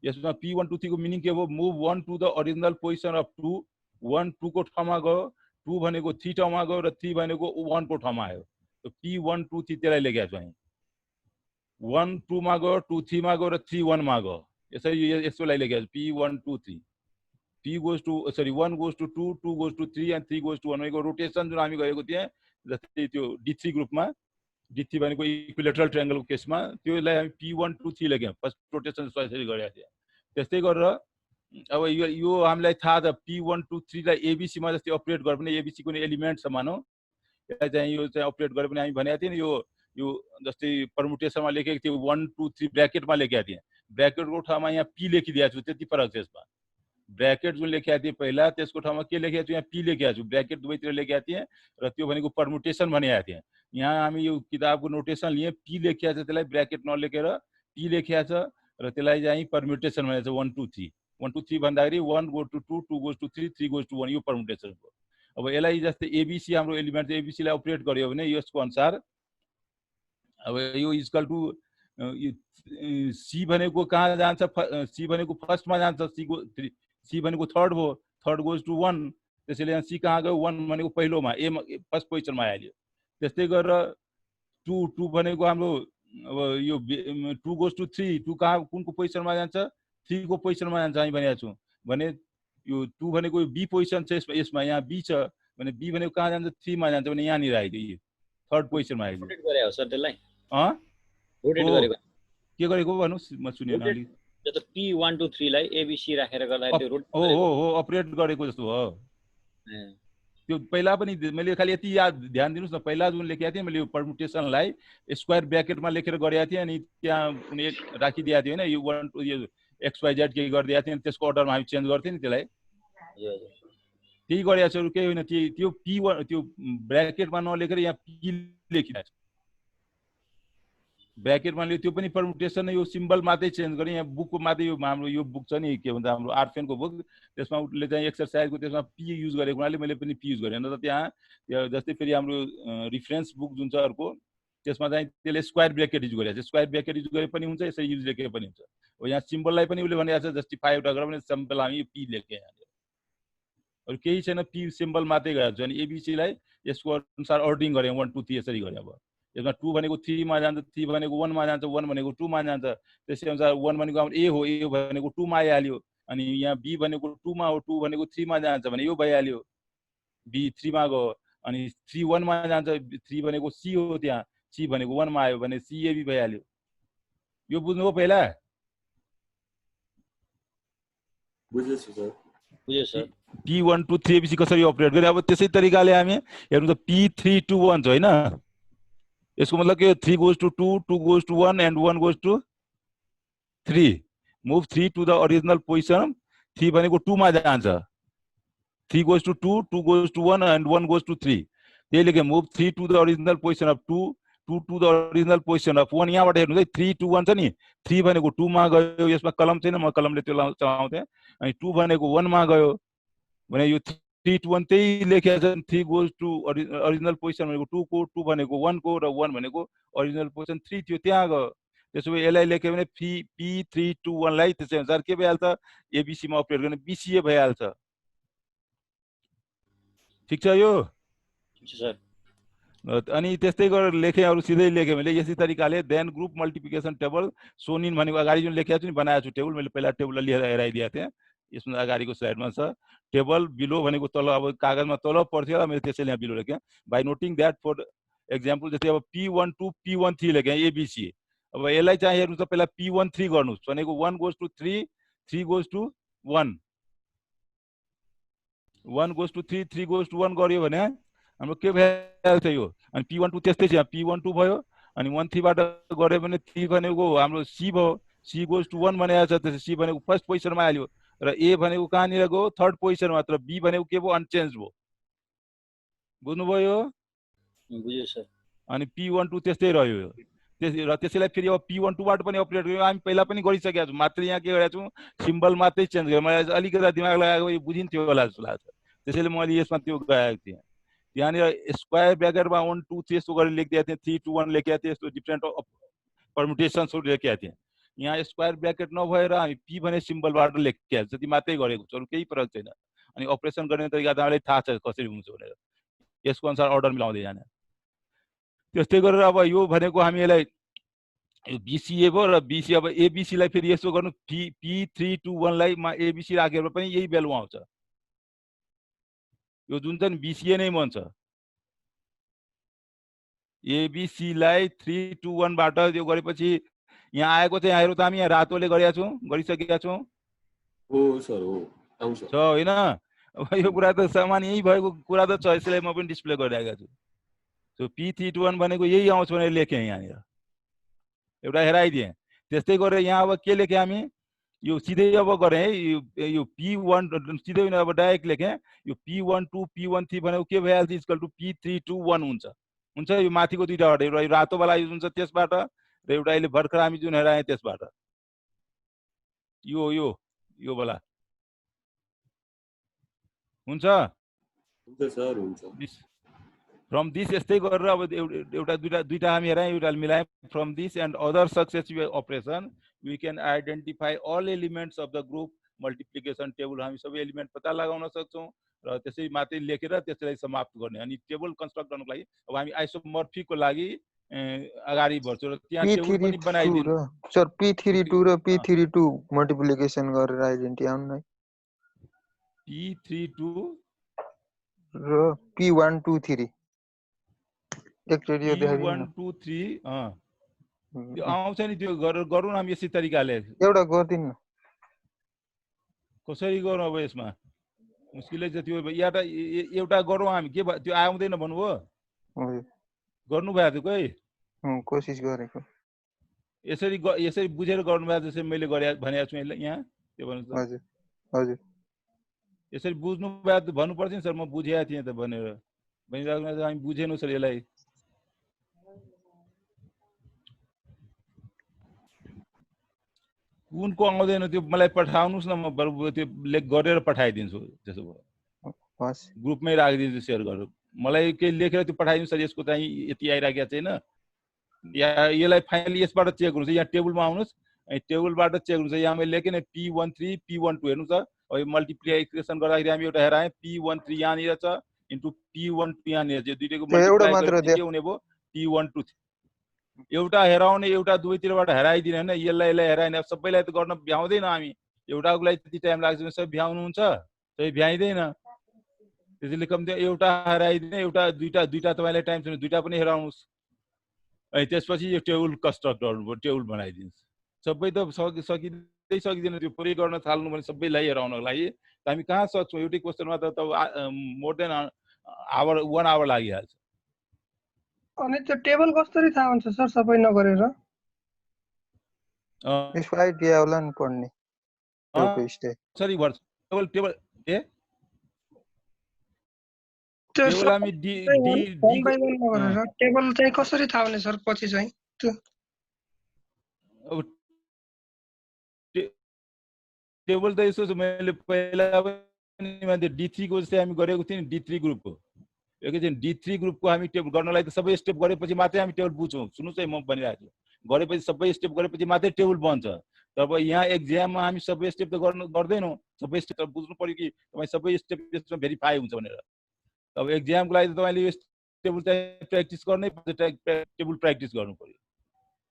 यसमा P123 को मिनिङ के हो move 1 to the original position of 2 1 2 को ठाउँमा गयो, 2 भनेको 3 ठाउँमा गयो र 3 भनेको 1 को ठाउँमा आयो। P123 त्यसलाई लेखेको छु हामी। 1 2 मा गयो, 2 3 मा गयो र 3 1 मा गयो। यसरी यसलाई लेखेको छु P123। P goes to 1 goes to 2 2 goes to 3 and 3 goes to 1 को रोटेसन जुन हामी गरेको थियौँ जस्तै त्यो D3 ग्रुपमा D3 भनेको इक्विलेटरल ट्रायंगलको केसमा त्यसलाई हामी P123 लेख्यौँ। फर्स्ट रोटेसन यसरी गरेका थियौँ। त्यस्तै गरेर अब यो हामीलाई थाहा छ P123 लाई ABC मा जस्तै अपरेट गरे पनि ABC को एलिमेन्ट छ मानौ, यसलाई चाहिँ यो चाहिँ अपरेट गरे पनि हामी भनेका थियौँ नि यो जस्तै परम्युटेसनमा लेखेको थियो 1 2 3 ब्र्याकेटमा लेखेका थिएँ। ब्र्याकेटको ठाउँमा यहाँ P लेखिदिएको छु, त्यति फरक छ यसमा। ब्रैकेट जो लेखेको थिएँ पहिला त्यसको ठाउँमा के लेखेको छु यहाँ P लेखेको छु, ब्रैकेट दुवैतिर लेखेको थिएँ र त्यो भनेको परम्युटेसन भनेको थिएँ। यहाँ हामी यो किताबको नोटेसन लिए P लेखेको छ, त्यसलाई ब्रैकेट नलेखेर P लेखेको छ र त्यसलाई चाहिँ परम्युटेसन भनेको छ 1 2 3 1 2 3 भन्दाखेरि 1 goes to 2 2 goes to 3 3 goes to 1 यो परम्युटेसन हो। अब यसलाई जस्तै ABC हाम्रो एलिमेन्ट ABC लाई अपरेट गर्यो भने यसको अनुसार अब यो इक्वल टु C भनेको कहाँ जान्छ, C भनेको फर्स्टमा जान्छ, C भनेको थर्ड भयो, थर्ड गोज टु 1, त्यसैले यहाँ C कहाँ गयो 1 भनेको पहिलोमा ए फर्स्ट पोजिसनमा आइहाल्यो। त्यस्तै गरेर 2 2 भनेको हाम्रो अब यो 2 goes to 3, 2 कहाँ कुनको पोजिसनमा जान्छ, 3 को पोजिसनमा जान्छ हामी भनेको छौँ भने यो 2 भनेको बी पोजिसन छ यसमा यहाँ बी छ भने बी भनेको कहाँ जान्छ 3 मा जान्छ भने यहाँनिर आइदियो यो थर्ड पोजिसनमा आइदियो। रोटेट गरे हो सर त्यसलाई रोटेट गरेको के गरेको भन्नुस् म सुनेन अलि। त्यो त P1 2 3 लाई एबीसी राखेर गर्दा त्यो रोटेट हो अपरेट गरेको जस्तो हो। त्यो पहिला पनि मैले खालि यति याद ध्यान दिनुस् न, पहिला जुन लेखेको थिएँ मैले यो परम्युटेसनलाई स्क्वायर ब्र्याकेटमा लेखेर गरेको थिएँ अनि त्यहाँ कुनै एक राखिदिएको थियो हैन, यो 1 2 यो XYZ के गरिदिएको थिएँ अनि त्यसको अर्डरमा हामी चेन्ज गर्थ्यौँ नि त्यसलाई। त्यही गरेको छ, अरु केही होइन। त्यो P1 त्यो ब्र्याकेटमा नलेखेर यहाँ P लेखिरहेको छ ब्र्याकेटमा ले, त्यो पनि परम्युटेसन यो सिम्बल मात्रै चेन्ज गरे। यहाँ बुकको मात्रै यो हाम्रो यो बुक छ नि के भन्छ हाम्रो आरफेन को बुक, त्यसमा उसले चाहिँ एक्सरसाइजको त्यसमा P युज गरेको हुनाले मैले पनि P युज गरेँ। न त त्यहाँ जस्तै फेरि हाम्रो रिफरेन्स बुक जुन छ अर्को त्यसमा चाहिँ त्यसले स्क्वायर ब्र्याकेट युज गरेको छ। स्क्वायर ब्र्याकेट युज गरे पनि हुन्छ, यसरी युज लेखे पनि हुन्छ। हो यहाँ सिम्बललाई पनि उसले भनेको छ जस्टिफाई एउटा गरेर पनि सिम्बल हामी P लेखे यहाँ। अरु केही छैन, P सिम्बल मात्रै गएको छ। अनि एबीसी लाई यसको अनुसार अर्डिङ गरे 1 2 3 यसरी गरे। अब यसमा 2 भनेको 3 मा जान्छ, 3 भनेको 1 मा जान्छ, 1 भनेको 2 मा जान्छ। त्यसै अनुसार 1 भनेको हाम्रो ए हो, ए भनेको 2 मा आइहाल्यो। अनि यहाँ बी भनेको 2 मा हो, 2 भनेको 3 मा जान्छ भने यो भइहाल्यो, बी 3 मा गयो। अनि 3 1 मा जान्छ, 3 भनेको सी हो, त्यहाँ सी भनेको 1 मा आयो भने सी ए बी भइहाल्यो। यो बुझ्नु हो पहिला? बुझ्छु सर। बुझ्यो सर। P1 2 3 एबीसी कसरी अपरेट गरे। अब त्यसै तरिकाले हामी हेर्नु त P3 2 1 छ हैन, यसको मतलब के 3 goes to 2, 2 goes to 1 and 1 goes to 3. Move 3 to the original position. 3 भनेको 2 मा जान्छ, 3 goes to 2, 2 goes to 1 and 1 goes to 3। त्यही लेखे move 3 to the original position of 2, 2 to the original position of 1। यहाँबाट हेर्नु है 3 2 1 छ नि, 3 भनेको 2 मा गयो, यसमा कलम छैन म कलमले त्यो चलाउँथे। अनि 2 भनेको 1 मा गयो भने यो 3 to 1 त्यही लेखेको छ। 3 goes to original position भनेको 2 को, 2 भनेको 1 को र 1 भनेको original position 3 थियो, त्यहाँ गयो। त्यसो भए यसलाई लेख्यो भने P3 2 1 लाई त्यसै अनुसार के भइहाल्छ, एबीसी मा अपरेट गर्ने बीसीए भइहाल्छ। ठीक छ यो? सर। अनि त्यस्तै गरेर लेखे, अरु सिधै लेखे मैले यसै तरिकाले। Then group multiplication table shown in भनेको अगाडि जुन लेखेको छु नि बनाएको छु टेबल, मैले पहिला टेबल लिएर हेराइदिएको थिएँ। यसमा अगाडिको स्लाइडमा छ टेबल बिलो भनेको तल, अब कागजमा तल पर्थ्यो र मैले त्यसैले यहाँ बिलो लेखेँ। By noting that for example जस्तै अब P1 2 P1 3 लेखेँ एबीसी। अब यसलाई चाहिँ हेर्नु त पहिला P1 3 गर्नुस् भनेको 1 goes to 3, 3 goes to 1, 1 goes to 3, 3 goes to 1 गर्यो भने हाम्रो के भइहाल्छ यो। अनि P1 2 त्यस्तै छ, P1 2 भयो। अनि 1 3 बाट गरे भने 3 भनेको हाम्रो सी भयो, सी goes to 1 भनेको छ, त्यसै सी भनेको फर्स्ट पोजिसनमा आइयो र ए भनेको कहाँनिर गयो थर्ड पोजिसनमा, तर बी भनेको के भयो अनचेन्ज भयो। बुझ्नुभयो? बुझ्यो सर। अनि P1 2 त्यस्तै रह्यो। त्यसैलाई फेरि अब P1 2 बाट पनि अपरेट गर्यो। हामी पहिला पनि गरिसकेका छौँ, मात्र यहाँ के गरेका छौँ सिम्बल मात्रै चेन्ज गरेँ। मलाई अलिकति दिमाग लगाएको यो बुझिन्थ्यो होला जस्तो लाग्छ, त्यसैले मैले यसमा त्यो गएको थिएँ। त्यहाँनिर स्क्वायर ब्र्याकेटमा 1 2 3 यस्तो गरेर लेखिदिएको थिएँ, 3 2 1 लेखेको थिएँ, यस्तो डिफ्रेन्ट परम्युटेसन्सहरू लेखेका थिएँ। यहाँ स्क्वायर ब्र्याकेट नभएर हामी P भन्ने सिम्बलबाट लेखेका छौँ, त्यति मात्रै गरेको छु, अरु केही फरक छैन। अनि अपरेसन गर्ने तरिका त हामीलाई थाहा छ कसरी हुन्छ भनेर, यसको अनुसार अर्डर मिलाउँदै जाने। त्यस्तै गरेर अब यो भनेको हामी यसलाई यो बीसीए भयो र बीसी, अब एबीसी लाई फेरि यसो गर्नु P3 2 1 लाई मा एबीसी राखेर पनि यही भ्यालु आउँछ। यो जुन चाहिँ बीसीए नै बन्छ। एबीसी लाई 3 2 1 बाट यो गरेपछि यहाँ आएको चाहिँ हेरौँ त हामी यहाँ रातोले गरेका छौँ, गरिसकेका छौँ। हो सर, हो आउँछ छ हैन। अब यो कुरा त सामान्य यही भएको कुरा त छ, यसैले म पनि डिस्प्ले गरिरहेको छु। सो P3 2 1 भनेको यही आउँछ भनेर लेखेँ यहाँनिर, एउटा हेराइदिएँ। त्यस्तै गरेर यहाँ अब के लेखेँ हामी, यो सिधै अब गरेँ है, यो P1 सिधै अब डाइरेक्ट लेखेँ। यो P1 2 P1 3 भनेको के भइहाल्छ इक्वल टु P3 2 1 हुन्छ। यो माथिको दुईटाबाट, एउटा रातोवाला युज हुन्छ त्यसबाट र एउटा अहिले भर्खर हामी जुन हेराएँ त्यसबाट। यो यो यो वाला हुन्छ सर, हुन्छ। फ्रम दिस यस्तै गरेर अब एउटा दुईटा हामी हेरायौँ, एउटा मिलायौँ। From this and other successive operation we can identify all elements of the group multiplication table. हामी सबै एलिमेन्ट पत्ता लगाउन सक्छौँ र त्यसै मात्रै लेखेर त्यसलाई समाप्त गर्ने। अनि टेबल कन्स्ट्रक्ट गर्नको लागि अब हामी आइसोमर्फिकको लागि अगाडि बढ्छु र त्यहाँ टेबल पनि P32 बनाइदिनु र सर P32 र P32 मल्टिप्लिकेसन गरेर आइडेन्टिटी आउनु P32 र P123 एकचोटि यो देखाइदिनु न P123 त्यो आउँछ नि त्यो गरौँ न हामी यसै तरिकाले एउटा गर्दिनु न कसरी गरौँ अब यसमा मुस्किलै छ त्यो एउटा गरौँ हामी के त्यो आउँदैन भन्नुभयो हजुर गर्नु भएको थियो कोही कोसिस गरेको यसरी बुझेर गर्नु भएको जस्तै मैले भनेको छु यहाँ के भन्नु त हजुर हजुर यसरी बुझ्नु भएको भन्नु पर्छ नि सर म बुझेको थिएँ त भनेर भनिरहेको हामी बुझेनौँ सर यसलाई कुनको आउँदैन त्यो मलाई पठाउनुहोस् न म त्यो लेख गरेर पठाइदिन्छु त्यसो भए हस् ग्रुपमै राखिदिन्छु सेयर गरेर मलाई केही लेखेर त्यो पठाइदिनु सर यसको चाहिँ यति आइराखेको छैन या यसलाई फाइनली यसबाट चेक गर्नुहोस् यहाँ टेबलमा आउनुहोस् अनि टेबलबाट चेक गर्नुहोस् यहाँ मैले लेखेँ नि P13 P12 हेर्नु त अब मल्टिप्लिकेसन गर्दाखेरि हामी एउटा हेराएँ P13 यहाँनिर छ इन्टु P12 यहाँनिर छ दुईटैको मल्टिप्लाई गरेपछि के हुने भयो P12 एउटा हेराउने एउटा दुवैतिरबाट हेराइदिने होइन यसलाई हेराएन सबैलाई त गर्न भ्याउँदैन हामी एउटाको लागि त्यति टाइम लाग्छ सबै भ्याउनुहुन्छ सबै भ्याइँदैन त्यसैले कम्ती एउटा हेराइदिने एउटा दुईटा तपाईँलाई टाइम छ भने दुईटा पनि हेराउनुहोस् अनि त्यसपछि यो टेबल कन्स्ट्रक्ट गर्नु टेबल बनाइदिनुहोस् सबै त सकिँदैन त्यो पुरै गर्न थाल्नु भने सबैलाई हेराउनको लागि हामी कहाँ सक्छौँ एउटै क्वेसनमा त मोर देन आवर 1 आवर लागिहाल्छ अनि त्यो टेबल कसरी थाहा हुन्छ सर सबै नगरेर यसको आइडिया होला नि पढ्ने कसरी भर्छ टेबल त्यो हामी टेबल चाहिँ कसरी थाहा हुने सर पछि चाहिँ अब टेबल त यसो मैले पहिला पनि D3 को जस्तै हामी गरेको थियौँ नि D3 ग्रुपको एकैछिन D3 ग्रुपको हामी टेबल गर्नलाई त सबै स्टेप गरेपछि मात्रै हामी टेबल बुझ्छौँ सुन्नुहोस् है म भनिरहेको छु गरेपछि सबै स्टेप गरेपछि मात्रै टेबल बन्छ तब यहाँ एक्जाममा हामी सबै स्टेप त गर्दैनौँ सबै स्टेप त बुझ्नु पर्यो कि तपाईँ सबै स्टेप यसमा भेरिफाई हुन्छ भनेर अब एक्जामको लागि त तपाईँले यो टेबल चाहिँ प्र्याक्टिस गर्नै पर्छ टेबल प्र्याक्टिस गर्नु पर्यो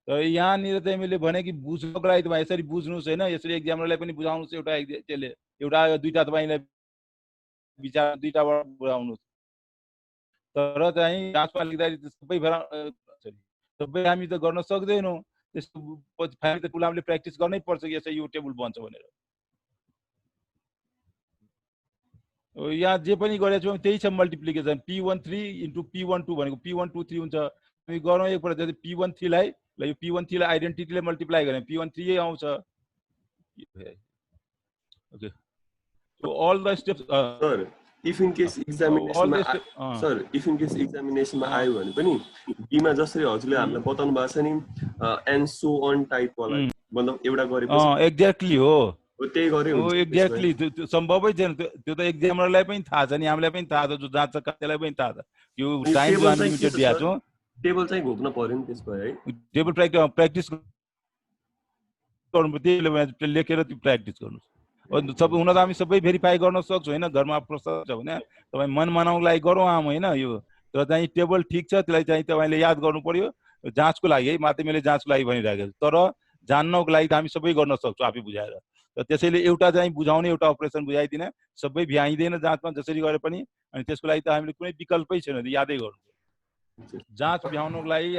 तर यहाँनिर चाहिँ मैले भने कि बुझ्नको लागि तपाईँ यसरी बुझ्नुहोस् होइन यसरी एक्जामरलाई पनि बुझाउनुहोस् एउटा त्यसले एउटा दुईवटा तपाईँलाई विचार दुईवटाबाट बुझाउनुहोस् तर चाहिँ जाँचमा लेख्दाखेरि सबै हामी त गर्न सक्दैनौँ त्यसको पछि फाइनली त टुलामले प्र्याक्टिस गर्नै पर्छ कि यसरी यो टेबल बन्छ भनेर यहाँ जे पनि गरेको छौँ त्यही छ मल्टिप्लिकेसन P13 इन्टु P12 भनेको P123 हुन्छ हामी गरौँ एकपल्ट जस्तै P13 लाई यो P13 लाई आइडेन्टिटीले मल्टिप्लाई गर्ने P13 आउँछ okay so all the steps sir if in case एक्जामिनेसनमा आयो भने पनि बीमा जसरी हजुरले हामीलाई बताउनु भएको छ नि एन्ड सो अन टाइप वाला मतलब एउटा गरेपछि एक्ज्याक्टली हो त्यही गर्यो एक्ज्याक्टली त्यो सम्भवै छैन त्यो त एक्जामिनरलाई पनि थाहा छ नि हामीलाई पनि थाहा छ जो जाँच त्यसलाई पनि थाहा छ यो टाइम जो हामी लिमिटेड दिएको छौँ टेबल चाहिँ घोक्न पर्यो नि त्यसको है टेबल प्र्याक्टिस गर्नु त्यही लेखेर त्यो प्र्याक्टिस गर्नुहोस् सबै हुन त हामी सबै भेरिफाई गर्न सक्छौँ होइन घरमा प्रश्न छ भने तपाईँ मन मनाउनको लागि गरौँ आम होइन यो तर चाहिँ टेबल ठिक छ त्यसलाई चाहिँ तपाईँले याद गर्नु पर्यो जाँचको लागि है मात्रै मैले जाँचको लागि भनिरहेको छु तर जान्नको लागि त हामी सबै गर्न सक्छौँ आफै बुझाएर र त्यसैले एउटा चाहिँ बुझाउने एउटा अपरेसन बुझाइदिन सबै भ्याइँदैन जाँचमा जसरी गरे पनि अनि त्यसको लागि त हामीले कुनै विकल्पै छैन यादै गर्नु जाँच भ्याउनको लागि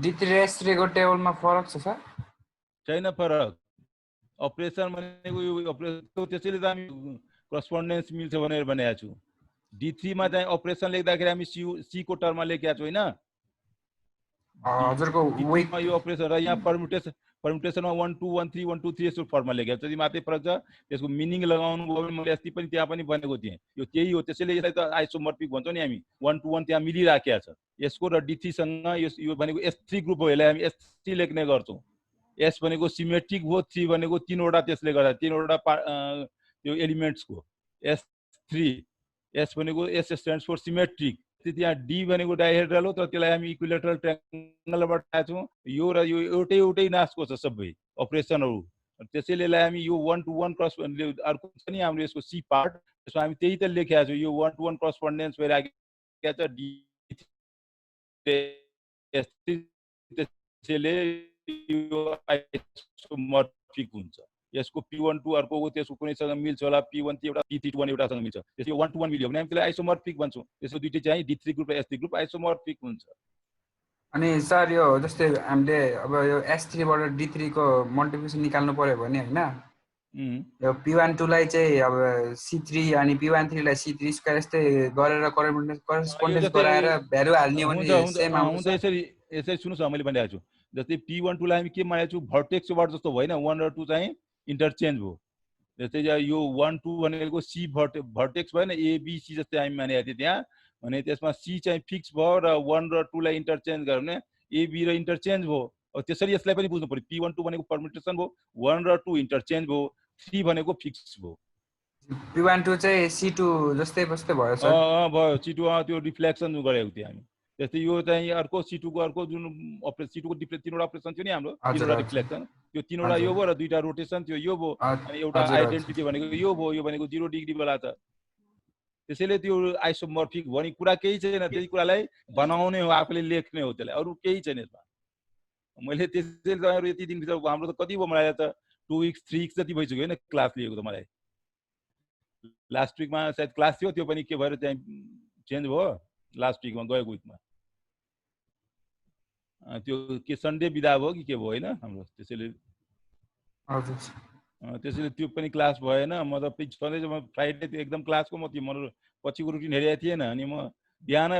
D3 को टेबलमा फरक छ सर छैन फरक अपरेसन भनेको यो अपरेसन त्यसैले त हामी करस्पोन्डेन्स मिल्छ भनेर भनेको छु D3 मा चाहिँ अपरेसन लेख्दाखेरि हामी सी को टर्ममा लेखेका छौँ होइन हजुरको यो अपरेसन र यहाँ परम्युटेसनमा 1 2 1 3 1 2 3 यस्तो फर्ममा लेखेको छ त्यति मात्रै फरक छ त्यसको मिनिङ लगाउनु भयो भने मैले अस्ति पनि त्यहाँ पनि भनेको थिएँ यो त्यही हो त्यसैले यसलाई त आइसोमर्फिक भन्छौँ नि हामी 1 to 1 त्यहाँ मिलिराखेको छ यसको र D3 सँग यो भनेको S3 ग्रुप हो यसलाई हामी S3 लेख्ने गर्छौँ S भनेको सिमेट्रिक हो 3 भनेको तीनवटा त्यसले गर्दा तीनवटा त्यो एलिमेन्ट्सको S3 S भनेको S स्ट्यान्ड्स फर सिमेट्रिक त्यहाँ D भनेको डाइहेड्रल हो तर त्यसलाई हामी इक्विलेटरल ट्रायंगलबाट आएको छौँ यो र यो एउटै नासको छ सबै अपरेसनहरू त्यसैले हामी यो 1 to 1 क्रस अर्को छ नि हाम्रो यसको सी पार्ट त्यसमा हामी त्यही त लेखेका छौँ यो 1 to 1 करस्पोन्डेन्स भइराखेको छ त्यसैले यो आइसोमर्फिक हुन्छ। यसको P1 2 अर्कोको त्यसको कुनैसँग मिल्छ होला, P1 एउटा P3 1 एउटासँग मिल्छ, त्यसले 1 to 1 मिल्यो भने हामी त्यसलाई आइसोमर्फिक भन्छौँ। त्यसको दुईटै चाहिँ D3 ग्रुप र S3 ग्रुप आइसोमर्फिक हुन्छ। अनि सर यो जस्तै हामीले अब यो S3 बाट D3 को मल्टिप्लिकेसन निकाल्नु पर्यो भने हैन, यो P1 2 लाई चाहिँ अब C3 अनि P1 3 लाई C3 स्क्वायर यस्तै गरेर करेस्पोन्डेन्स गराएर भ्यालु हाल्ने हो भने सेम आउँछ। यसरी सुन्नुस् न, मैले भनिरहेको छु जस्तै P1 2 लाई हामी के मानेको छु, भर्टेक्सबाट जस्तो होइन, 1 र 2 चाहिँ इन्टरचेन्ज हो। जस्तै यो 1 2 भनेको C भर्टेक्स भएन, ABC जस्तै हामी मानेको थियौँ त्यहाँ, भने त्यसमा C चाहिँ फिक्स भयो र 1 र 2 लाई इन्टरचेन्ज गर्यो भने AB र इन्टरचेन्ज भयो। त्यसरी यसलाई पनि बुझ्नु पर्यो। P1 2 भनेको परम्युटेसन भयो, 1 र 2 इन्टरचेन्ज भयो, 3 भनेको फिक्स भयो। P1 2 चाहिँ C2 जस्तै बस्तै भयो सर। भयो C2 त्यो रिफ्लेक्सन गरेको थियो हामी। जस्तै यो चाहिँ अर्को C2 को अर्को जुन C2 को तीनवटा अपरेसन थियो नि हाम्रो, तीनवटा रिफ्लेक्सन, त्यो तीनवटा यो भयो र दुईटा रोटेसन थियो यो भयो, अनि एउटा आइडेन्टिटी भनेको यो भयो, यो भनेको 0 डिग्री वाला छ। त्यसैले त्यो आइसोमर्फिक भन्ने कुरा केही छैन, त्यही कुरालाई बनाउने हो, आफूले लेख्ने हो, त्यसलाई अरू केही छैन यसमा। मैले त्यसैले तपाईँहरू यति दिनभित्र हाम्रो त कति भयो, मलाई त 2 weeks 3 weeks जति भइसक्यो होइन क्लास लिएको त। मलाई लास्ट विकमा सायद क्लास थियो, त्यो पनि के भएर चाहिँ चेन्ज भयो लास्ट विकमा, गएको विकमा त्यो के सन्डे बिदा भयो कि के भयो होइन हाम्रो, त्यसैले त्यसैले त्यो पनि क्लास भएन। म त सधैँ फ्राइडे त्यो एकदम क्लासको म थिएँ, म पछिको रुटिन हेरेको थिएन, अनि म बिहान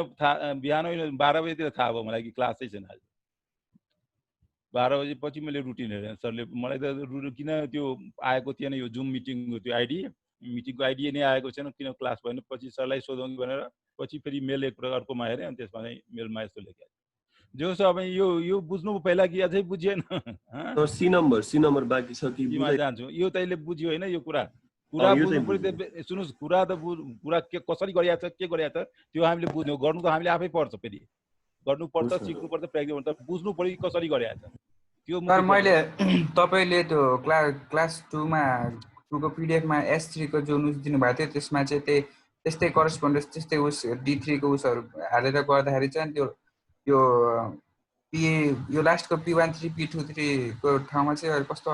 12 बजीतिर थाहा भयो मलाई कि क्लासै छैन आज। 12 बजेपछि मैले रुटिन हेरेँ, सरले मलाई त किन त्यो आएको थिएन, यो जुम मिटिङको त्यो मिटिङको आइडी नै आएको छैन, किन क्लास भएन। पछि सरलाई सोधौँ भनेर पछि फेरि मेल एक प्रकारकोमा हेरेँ, अनि त्यसमा चाहिँ मेलमा यस्तो लेखेँ। जो छ अब यो बुझ्नु पहिला कि अझै बुझिएन? सी नम्बर बाँकी छ कि जान्छु, यो तैँले बुझ्यो होइन यो कुरा बुझ्नु पर्यो। सुन्नुहोस्, कुरा के कसरी गरिएको छ, के गरिएको छ, त्यो हामीले बुझ्नु, गर्नु त हामीले आफै पर्छ, फेरि गर्नु पर्छ, सिक्नु पर्छ, प्र्याक्टिस गर्नु, बुझ्नु पर्यो कसरी गरिएको छ त्यो। सर मैले तपाईँले त्यो क्लास 2 मा 2 को पीडीएफमा S3 को जुन उस दिनुभएको थियो, त्यसमा चाहिँ त्यस्तै करेस्पोन्डेन्स त्यस्तै उस D3 को उसहरू हालेर गर्दाखेरि चाहिँ त्यो यो लास्टको P1 3 P2 3 को ठाउँमा चाहिँ कस्तो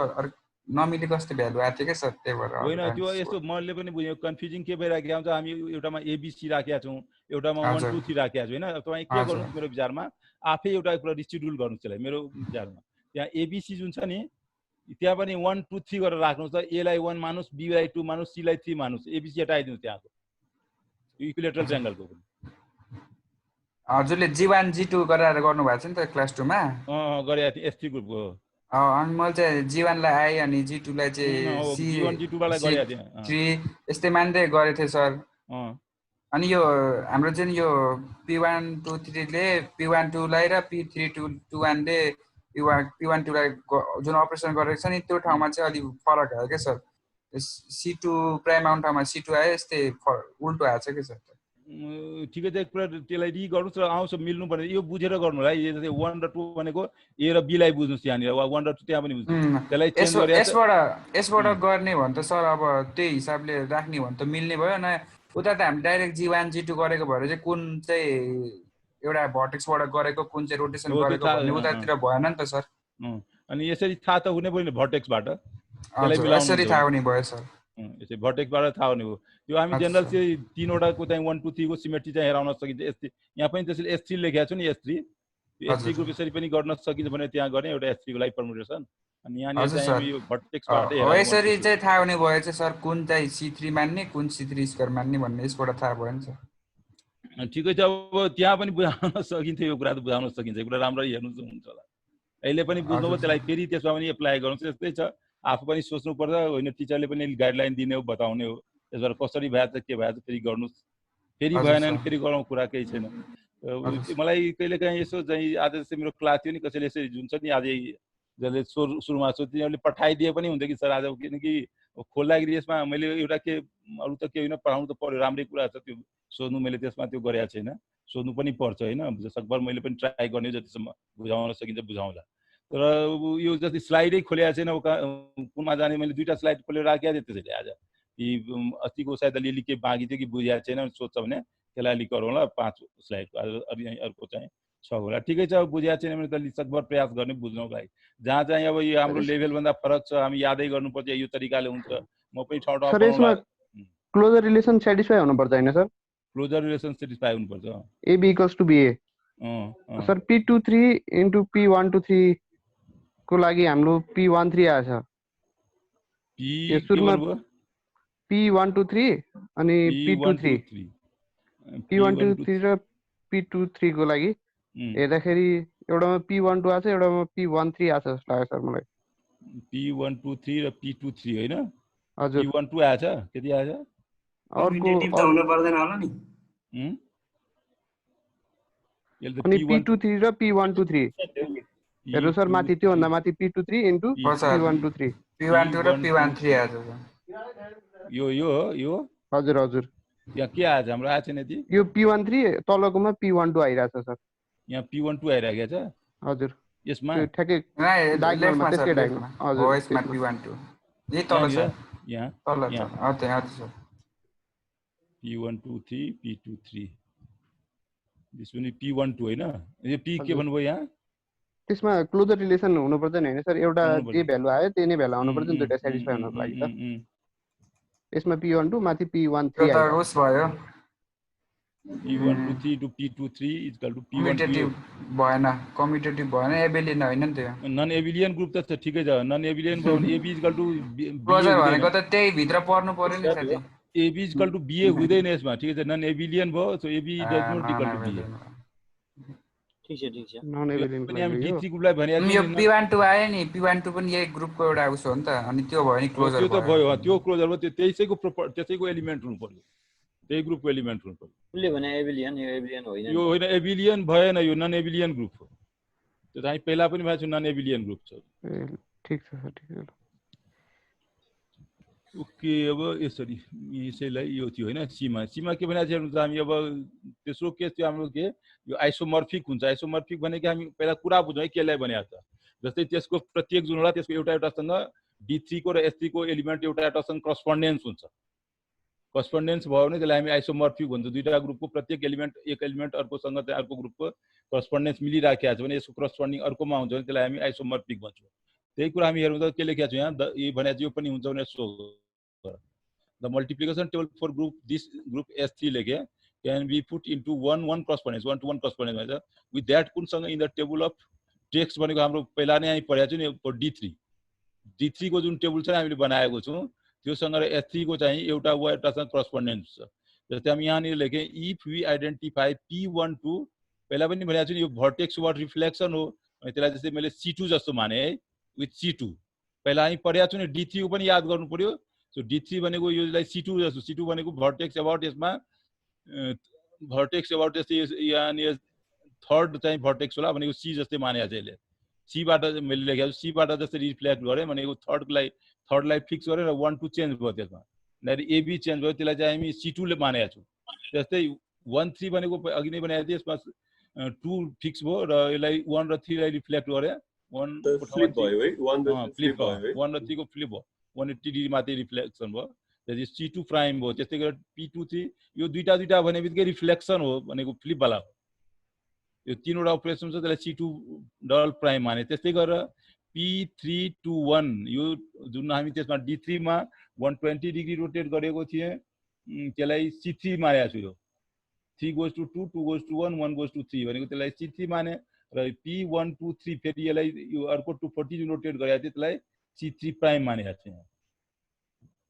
नमिलेको जस्तो भ्यालु आएको थियो क्या सर, त्यही भएर होइन। त्यो यस्तो मैले पनि बुझेँ, कन्फ्युजिङ के भइराखेको हुन्छ, हामी एउटामा ABC राखेका छौँ, एउटामा 1 2 3 राखेका छौँ होइन। तपाईँ के गर्नु मेरो विचारमा, आफै एउटा कुरा डिस्ट्रिब्युट गर्नु त्यसलाई। मेरो विचारमा त्यहाँ ABC जुन छ नि, त्यहाँ पनि 1 2 3 गरेर राख्नुहोस् त। A लाई 1 मानुस्, B लाई 2 मानुस्, C लाई 3 मानुस्, ABC हटाइदिनुहोस् त्यहाँको इक्विलेटरल ट्रायंगलको पनि। हजुरले G1 G2 गरेर गर्नु भएको छ नि त क्लास 2 मा? गरेको थिएँ S3 ग्रुपको। अनि मैले चाहिँ G1 लाई आई अनि G2 लाई चाहिँ G1 G2 वाला गरेको थिएँ, 3 यस्तै मान्दै गरेको थिएँ सर। अनि यो हाम्रो चाहिँ यो P1 2 3 ले P1 2 लाई र P3 2 1 ले P1 2 लाई जुन अपरेसन गरेको छ नि, त्यो ठाउँमा चाहिँ अलि फरक आयो क्या सर। C2 प्राइम आउने ठाउँमा C2 आयो, यस्तै उल्टो आएको छ क्या सर। ठिकै छ, एक कुरा त्यसलाई गर्नुहोस् र आउँछ मिल्नु पर्ने, यो बुझेर गर्नु होला। 1 र 2 भनेको A र B लाई बुझ्नुहोस्, यहाँनिर 1 र 2 त्यहाँ पनि बुझ्नु। त्यसलाई चेन्ज गरेर यसबाट गर्ने भने त सर अब त्यही हिसाबले राख्ने भने त मिल्ने भयो न। उता त हामी डाइरेक्ट G1 G2 गरेको भएर चाहिँ कुन चाहिँ एउटा भर्टेक्सबाट गरेको, कुन चाहिँ रोटेसन गरेको भन्ने उतातिर भएन नि त सर। अनि यसरी थाहा त हुनै पर्यो भर्टेक्सबाट, यसरी थाहा हुने भयो सर। यसै भर्टेक्सबाट थाहा हुने हो। त्यो हामी जेनरल चाहिँ 3वटाको चाहिँ 1 2 3 को सिमेट्री चाहिँ हेराउन सकिन्छ। यहाँ पनि त्यसैले S3 लेखेको छु नि, S3 ग्रुप यसरी पनि गर्न सकिन्छ भने त्यहाँ गर्ने एउटा S3 को लागि परम्युटेसन। अनि यहाँ चाहिँ यो भर्टेक्सबाट यसरी चाहिँ थाहा हुने भयो चाहिँ सर, कुन चाहिँ C3 मान्ने, कुन C3 स्क्वायर मान्ने भन्ने यसबाट थाहा भयो नि सर। ठिकै छ, अब त्यहाँ पनि बुझाउन सकिन्छ, यो कुरा त बुझाउन सकिन्छ, यो कुरा राम्ररी हेर्नु हुन्छ होला। अहिले पनि बुझ्नुभयो, त्यसलाई फेरि त्यसमा पनि एप्लाई गर्नुहोस्। त्यस्तै छ, आफू पनि सोच्नु पर्छ होइन, टिचरले पनि गाइडलाइन दिने हो, बताउने हो, त्यसबाट कसरी भएछ के भएछ फेरि गर्नुहोस्। फेरि भएन भने फेरि गरौँ, कुरा केही छैन। मलाई कहिलेकाहीँ यसो चाहिँ आज चाहिँ मेरो क्लास थियो नि, कसैले यसरी जुन छ नि आज जसले सुरुमा तिनीहरूले पठाइदिए पनि हुन्छ कि सर आज, किनकि खोल्दाखेरि यसमा मैले एउटा के अरू त के होइन, पढाउनु त पर्यो, राम्रै कुरा छ, त्यो सोध्नु मैले त्यसमा त्यो गरेको छैन, सोध्नु पनि पर्छ होइन। सकभर मैले पनि ट्राई गर्ने, जतिसम्म बुझाउन सकिन्छ बुझाउँला। तर यो जति स्लाइडै खोलेको छैन, कुनमा जाने मैले 2टा स्लाइड खोलेर राखेको थिएँ। त्यसैले आज अस्तिको सायद अलिअलि के बाँकी थियो कि बुझाएको छैन, सोध्छ भने त्यसलाई अलिक गरौँला 5 स्लाइडको। अर्को चाहिँ छ होला ठिकै छ बुझ्या छैन भने त सकभर प्रयास गर्ने बुझ्नको लागि जहाँ चाहिँ अब यो हाम्रो लेभल भन्दा फरक छ हामी यादै गर्नुपर्छ यो तरिकाले हुन्छ म पनि ठाउँ ठाउँ सर यसमा क्लोजर रिलेसन सेटिस्फाई हुनुपर्छ हैन सर क्लोजर रिलेसन सेटिस्फाई हुनुपर्छ AB equals to BA sir P23 into P123 को लागि हाम्रो P13 आएछ सुरुमा P123 अनि P23 P123 र P23 को लागि हेर्दाखेरि एउटामा P12 आछ एउटामा P13 आछ जस्तो लाग्यो सर मलाई P123 र P23 हैन हजुर P12 आछ कति आछ अर्को त हुन पर्दैन होला नि अनि P23 र P123 हेर्नु सर माथि त्यो भन्दा माथि P23 इन्टु P123 P12 र P13 आछ यो हजुर हजुर यहाँ के आएछ हाम्रो आएछ नि यति यो P13 तलकोमा P12 आइराछ सर यहाँ P12 आइराखेको छ हजुर यसमा ठ्याक्कै डायगोनलमा त्यसकै डायगोनल हजुर हो यसमा P12 यही तल छ यहाँ तल छ त्यहाँ छ P123 P23 यसमा P12 हैन यो P के भन्नुभयो यहाँ त्यसमा क्लोजर रिलेसन हुनु पर्दैन हैन सर एउटा जे भ्यालु आयो त्यही नै भ्यालु आउनु पर्छ नि दुईटा सेटिस्फाई हुनको लागि त यसमा P12 माथि P13 आयो त उस भयो P123 to P23 is equal to P1 भएन कम्युटेटिभ भएन एबिलियन हैन नि त्यो नन एबिलियन ग्रुप त ठिकै छ नन एबिलियन भयो भने AB is equal to closure भनेको त त्यही भित्र पर्नु पर्यो नि साथी AB is equal to BA हुँदैन यसमा ठिकै छ नन एबिलियन भयो so AB does not equal to BA ठीक छ नन एबिलियन पनि हामी D3 ग्रुपलाई भने यो P12 आयो नि P12 पनि यही ग्रुपको एउटा उस हो नि त अनि त्यो भयो नि क्लोजर त्यो त भयो त्यो क्लोजर भयो त्यसैको एलिमेन्ट हुनु पर्यो त्यही ग्रुपको एलिमेन्ट हुनु पर्यो उसले भने एबिलियन यो एबिलियन होइन यो होइन एबिलियन भएन यो नन एबिलियन ग्रुप हो त्यो चाहिँ पहिला पनि भनेको छु नन एबिलियन ग्रुप छ ठीक छ सर ठीक छ ओके अब यसैलाई यो थियो हैन सीमा के भनेको छ हेर्नु त हामी अब तेस्रो केस थियो हाम्रो के यो आइसोमर्फिक हुन्छ आइसोमर्फिक भनेको हामी पहिला कुरा बुझौँ है केलाई भनेको छ जस्तै त्यसको प्रत्येक जुन होला त्यसको एउटासँग D3 को र S3 को एलिमेन्ट एउटासँग करस्पोन्डेन्स हुन्छ करस्पोन्डेन्स भयो भने त्यसलाई हामी आइसोमर्फिक भन्छ दुईटा ग्रुपको प्रत्येक एलिमेन्ट एक एलिमेन्ट अर्कोसँग चाहिँ अर्को ग्रुपको करस्पोन्डेन्स मिलिराखेको छ भने यसको करस्पोन्डिङ अर्कोमा हुन्छ भने त्यसलाई हामी आइसोमर्फिक भन्छौँ त्यही कुरा हामी हेर्नु त के लेखेको छ यहाँ यो भने यो पनि हुन्छ भने so the multiplication table for group this group S3 लेखे can be put into one correspondence one to one correspondence भन्छ with that कुनसँग in the table of text भनेको हाम्रो पहिला नै हामी पढेको छु नि D3 को जुन टेबल छ हामीले बनाएको छौँ त्योसँग र S3 को चाहिँ एउटासँग करस्पोन्डेन्स छ जस्तै हामी यहाँनिर लेखेँ इफ वी आइडेन्टिफाई P12 पहिला पनि भनेको छु नि यो भर्टेक्स वाट रिफ्लेक्सन हो त्यसलाई जस्तै मैले C2 जस्तो माने है विथ C2 पहिला हामी पढेको छु नि D3 को पनि याद गर्नु पर्यो सो D3 भनेको योलाई C2 जस्तो C2 भनेको भर्टेक्स अबाउट यसमा भर्टेक्स अबाउट जस्तै यहाँनिर थर्ड चाहिँ भर्टेक्स होला भनेको C जस्तै मानेको छ यसले सीबाट मैले लेखेको छु सीबाट जस्तै रिफ्लेक्ट गरेँ भनेको थर्डलाई फिक्स गरेर 1 2 चेन्ज भयो त्यसमा AB चेन्ज भयो त्यसलाई चाहिँ हामी C2 ले मानेका छौँ जस्तै 1 3 भनेको अघि नै भनेको थिएँ यसमा 2 फिक्स भयो र यसलाई 1 र 3 लाई रिफ्लेक्ट गरे 1 फ्लिप भयो है 1 र 3 भयो 1 र 3 को फ्लिप भयो 180 डिग्री माथि रिफ्लेक्सन भयो त्यसपछि C2 प्राइम भयो त्यस्तै गरेर P23 यो दुईटा भनेबित्तिकै रिफ्लेक्सन हो भनेको फ्लिप वाला हो यो तीनवटा अपरेसन छ त्यसलाई C2 डबल प्राइम माने त्यस्तै गरेर P321 यो जुन हामी त्यसमा D3 मा 120 डिग्री रोटेट गरेको थिए त्यसलाई C3 मानेको छु यो 3 goes to 2 2 goes to 1 1 goes to 3 भनेको त्यसलाई C3 माने र P123 फेरि यसलाई यो अर्को 240 रोटेट गरेको थियो त्यसलाई C3 प्राइम मानेको छु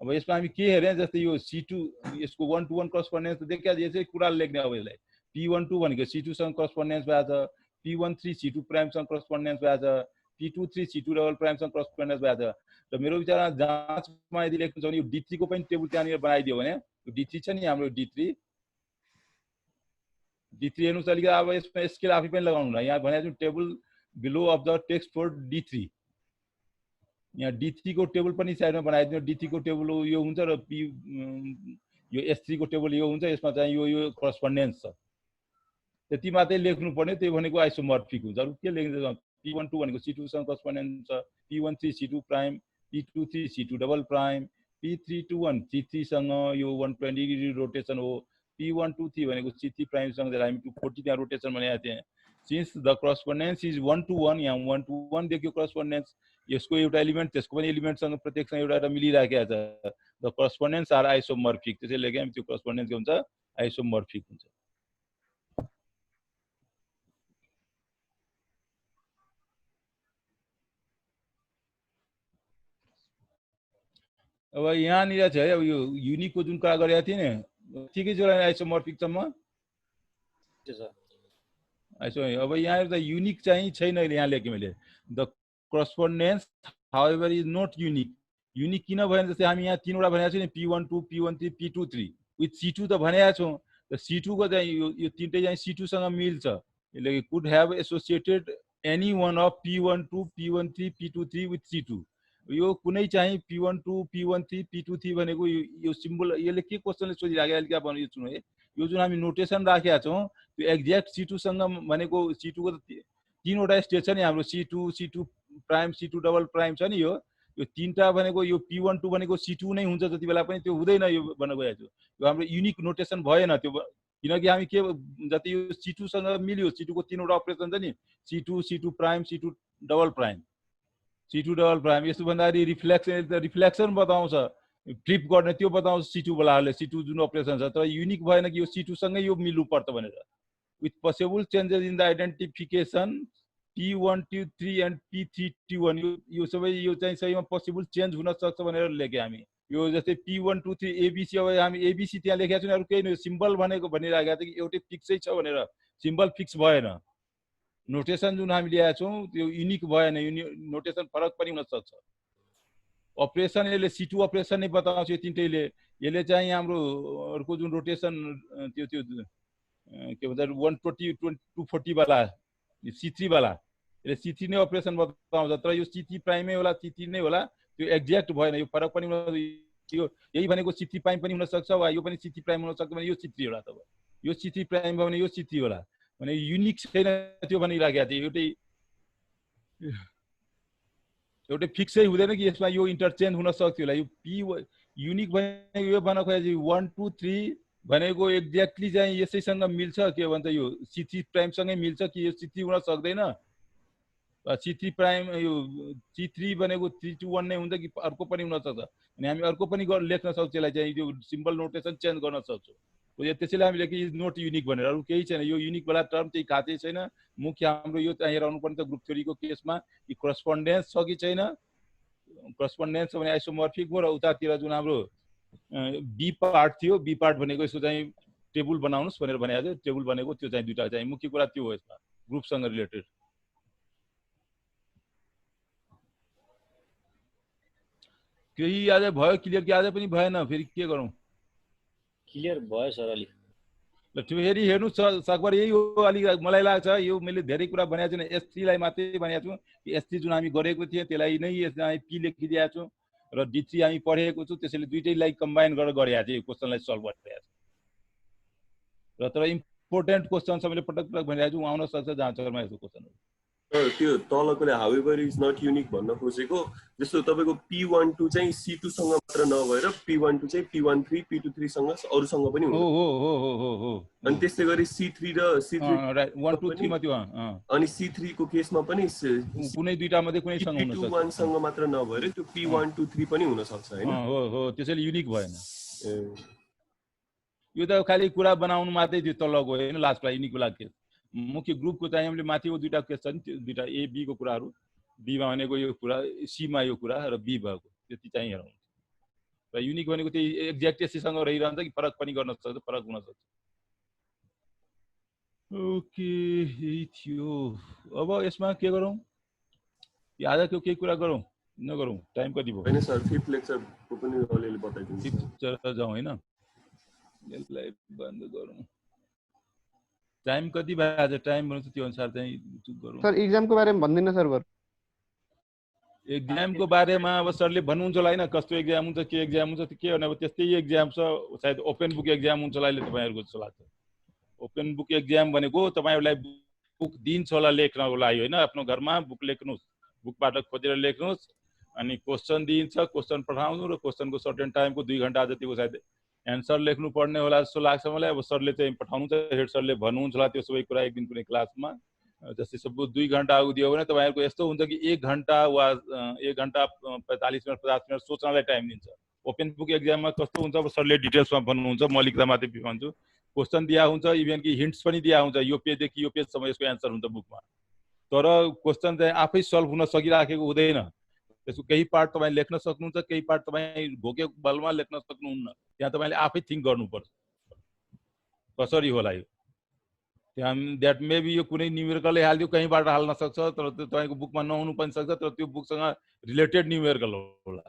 अब यसमा हामी के हेरे जस्तै यो C2 यसको 1 to 1 करस्पोन्डेन्स देखिया यसै कुरा लेख्ने अब यसलाई P12 भनेको C2 सँग करस्पोन्डेन्स भएको छ P13 C2 प्राइम सँग करस्पोन्डेन्स भएको छ P23 C2 डबल प्राइम सँग करस्पोन्डेन्स भएको छ र मेरो विचारमा जाँचमा यदि लेख्नु छ भने यो D3 को पनि टेबल त्यहाँनिर बनाइदियो भने यो D3 छ नि हाम्रो D3 हेर्नु चाहिँ अब यसमा स्केल आफै पनि लगाउनु होला यहाँ भनेको छु table below of the text for D3 यहाँ D3 को टेबल पनि साइडमा बनाइदिनु D3 को टेबल यो हुन्छ र यो S3 को टेबल यो हुन्छ यसमा चाहिँ यो करस्पोन्डेन्स छ त्यति मात्रै लेख्नु पर्ने त्यो भनेको आइसोमर्फिक हुन्छ अरु के लेख्नु P12 भनेको C2 सँग करस्पोन्डेन्स छ P13 C2 prime P23 C2 double prime P321 C3 सँग यो 120 डिग्री रोटेसन हो P123 भनेको C3 प्राइम सँग हामी 240 त्यहाँ रोटेसन भनेको थिए सिन्स द करस्पोन्डेन्स इज 1 to 1, यहाँ 1 to 1 देखियो करस्पोन्डेन्स, यसको एउटा एलिमेन्ट त्यसको पनि एलिमेन्टसँग प्रत्येकसँग एउटा मिलिराखेको छ, द करस्पोन्डेन्स आर आइसोमर्फिक, त्यसैले के त्यो करस्पोन्डेन्स के हुन्छ आइसोमर्फिक हुन्छ। अब यहाँनिर चाहिँ अब यो युनिकको जुन कुरा गरेको थिएँ नि ठिकै छ आइसोमर्फिक सम्म अब यहाँ त युनिक चाहिँ छैन, यहाँ लेखेँ मैले the correspondence however is not unique. Unique किन भएन, जस्तै हामी यहाँ तीनवटा भनेको छौँ नि P12 P13 P23 with C2 त भनेको छौँ, त C2 को चाहिँ यो तीनटै चाहिँ C2 सँग मिल्छ, यसले could have associated any one of P12 P13 P23 with C2। यो कुनै चाहिँ P12 P13 P23 भनेको यो सिम्बल यसले के क्वेशनले सोधिराख्यो अहिले क्या भन्नु, यो सुन्नु है, यो जुन हामी नोटेसन राखेका छौँ त्यो एक्ज्याक्ट C2 सँग भनेको C2 को तीनवटा स्टेज छ नि हाम्रो, C2 C2 prime C2 double prime छ नि, यो तीनटा भनेको यो P12 भनेको C2 नै हुन्छ जति बेला पनि, त्यो हुँदैन यो भन्न गएको छु, यो हाम्रो युनिक नोटेसन भएन त्यो, किनकि हामी के जति यो C2 सँग मिल्यो, C2 को तीनवटा अपरेसन छ नि C2 C2 prime C2 double prime C2 double prime, यसो भन्दाखेरि रिफ्लेक्सन बताउँछ, फ्लिप गर्ने त्यो बताउँछ C2 वालाहरूले, C2 जुन अपरेसन छ, तर युनिक भएन कि यो C2 सँगै यो मिल्नु पर्छ भनेर। With possible changes in the identification P123 and P321 यो सबै यो चाहिँ सहीमा पोसिबल चेन्ज हुन सक्छ भनेर लेखे हामी। यो जस्तै P123 ABC, अब हामी ABC त्यहाँ लेखेका छौँ, अरू केही सिम्बल भनेको भनिराखेको थियो कि एउटै फिक्सै छ भनेर, सिम्बल फिक्स भएन, नोटेसन जुन हामी ल्याएका छौँ त्यो युनिक भएन, नोटेसन फरक पनि हुन सक्छ। अपरेसन यसले C2 अपरेसन नै बताउँछ यो तीनटैले, यसले चाहिँ हाम्रो अर्को जुन रोटेसन त्यो त्यो के भन्छ 120 240 वाला C3 वाला, यसले C3 नै अपरेसन बताउँछ, तर यो C3 प्राइमै होला C3 नै होला, त्यो एक्ज्याक्ट भएन, यो फरक पनि यो यही भनेको C3 प्राइम पनि हुन सक्छ, वा यो पनि C3 प्राइम हुन सक्छ भने यो C3 होला, तब यो C3 प्राइम भयो भने यो C3 होला भने युनिक छैन त्यो भनिराखेको थिएँ। एउटै फिक्सै हुँदैन कि यसमा यो इन्टरचेन्ज हुन सक्थ्यो होला, यो P युनिक भनेको यो भन्न खोजेको 1 2 3 भनेको एक्ज्याक्टली चाहिँ यसैसँग मिल्छ, के भन्छ यो C3 प्राइमसँगै मिल्छ कि यो C3 हुन सक्दैन, C3 प्राइम यो C3 भनेको 3 to 1 नै हुन्छ कि अर्को पनि हुन सक्छ, अनि हामी अर्को पनि लेख्न सक्छौँ, यसलाई चाहिँ यो सिम्बल नोटेसन चेन्ज गर्न सक्छौँ, त्यसैले हामीले कि इज नोट युनिक भनेर, अरू केही छैन, यो युनिक वाला टर्म चाहिँ खाँचै छैन। मुख्य हाम्रो यो चाहिँ हेराउनु पर्ने त ग्रुप थ्योरीको केसमा कि करस्पोन्डेन्स छ कि छैन, करस्पोन्डेन्स भने आइसोमर्फिक हो, र उतातिर जुन हाम्रो बी पार्ट थियो, बी पार्ट भनेको यसको चाहिँ टेबल बनाउनुस् भनेर भनेको थियो, टेबल भनेको त्यो चाहिँ दुईटा चाहिँ मुख्य कुरा त्यो हो यसमा ग्रुपसँग रिलेटेड। केही आज भयो क्लियर कि आज पनि भएन, फेरि के गरौँ? क्लियर भयो सर अलि। ल फेरि हेर्नु सकभर यही हो, अलिक मलाई लाग्छ यो मैले धेरै कुरा भनेको छु, S3 लाई मात्रै भनेको छु, S3 जुन हामी गरेको थियौँ त्यसलाई नै यसमा P लेखिदिएको छु, र D3 हामी पढेको छु, त्यसैले दुईटैलाई कम्बाइन गरेर गरेको थिएँ, यो क्वेसनलाई सल्भ गरिरहेको छु, र तर इम्पोर्टेन्ट क्वेसन छ, मैले पटक पटक भनिरहेको छु, आउन सक्छ जाँचरमा यस्तो क्वेसनहरू। त्यो तलकोले हाउएभर इज नट युनिक भन्न खोजेको, जस्तो तपाईँको P12 चाहिँ C2 सँग मात्र नभएर P12 चाहिँ P13 P23 सँग अरूसँग पनि हुन्छ, हो अनि त्यस्तै गरी C3 र C3 1 2 3 मा त्यो, अनि C3 को केसमा पनि कुनै दुईटा मध्ये कुनै सँग हुन सक्छ, 1 सँग मात्र नभएर त्यो P123 पनि हुन सक्छ हैन, हो त्यसैले युनिक भएन। यो त खाली कुरा बनाउनु मात्रै थियो तलको हैन, लास्टमा युनिक वाला केस। मुख्य ग्रुपको चाहिँ हामीले माथिको दुईटा केस छ नि, त्यो दुईटा A B को कुराहरू, B मा भनेको यो कुरा, C मा यो कुरा, र B भएको त्यति चाहिँ हेरौँ। र युनिक भनेको त्यही एक्ज्याक्ट यसैसँग रहिरहन्छ कि फरक पनि गर्न सक्छ, फरक हुन सक्छ। ओके यही थियो। अब यसमा के गरौँ, आजको केही कुरा गरौँ नगरौँ? टाइम कति भयो? हैन सर, फिफ्थ लेक्चरको पनि अलिअलि बताइदिनु। फिफ्थ लेक्चर जाउँ हैन, यसलाई बन्द गरौँ। टाइम कति भयो? टाइम भन्नु त्यो अनुसार चाहिँ गरौँ। सर एक्जामको बारेमा भन्दिन सर, बर एक्जामको बारेमा अब सरले भन्नुहुन्छ होला हैन, कस्तो एक्जाम हुन्छ, के एक्जाम हुन्छ, के भने अब त्यस्तै एक्जाम छ, सायद ओपन बुक एक्जाम हुन्छ होला अहिले तपाईहरुको जस्तो लाग्छ। ओपन बुक एक्जाम भनेको तपाईहरुलाई बुक दिन्छ होला लेख्नको लागि हैन, आफ्नो घरमा बुक लेख्नुस्, बुकबाट खोजेर लेख्नुस्, अनि क्वेशन दिन्छ, क्वेशन पठाउनु, र क्वेशनको सर्टेन टाइमको 2 घण्टा जतिको सायद एन्सर लेख्नु पर्ने होला जस्तो लाग्छ मलाई। अब सरले चाहिँ पठाउनु त, हेड सरले भन्नुहुन्छ होला त्यो सबै कुरा एक दिन कुनै क्लासमा, जस्तै सब 2 घण्टा दियो भने तपाईहरुको यस्तो हुन्छ कि 1 घण्टा वा 1 घण्टा 45 मिनेट 50 मिनेट सोच्नलाई टाइम दिन्छ। ओपन बुक एक्जाममा कस्तो हुन्छ, अब सरले डिटेल्समा भन्नुहुन्छ, म लेख्दा मात्रै भन्छु। क्वेशन दिया हुन्छ, इभन कि हिन्ट्स पनि दिया हुन्छ, यो पेजदेखि यो पेजसम्म यसको एन्सर हुन्छ बुकमा, तर क्वेशन चाहिँ आफै सल्भ हुन सकिराखेको हुँदैन। त्यसको केही पार्ट तपाईले लेख्न सक्नुहुन्छ, केही पार्ट तपाई घोकेको बलमा लेख्न सक्नुहुन्न। त्यहाँ तपाईले आफै थिंक गर्नुपर्छ कसरी होला यो। त्यहाँ द्याट मे बी यो कुनै न्युमेरिकलले हाल्दियो, कहीँबाट हाल्न सक्छ, तर त्यो तपाईको बुकमा नहुनु पनि सक्छ, तर त्यो बुकसँग रिलेटेड न्युमेरिकल होला,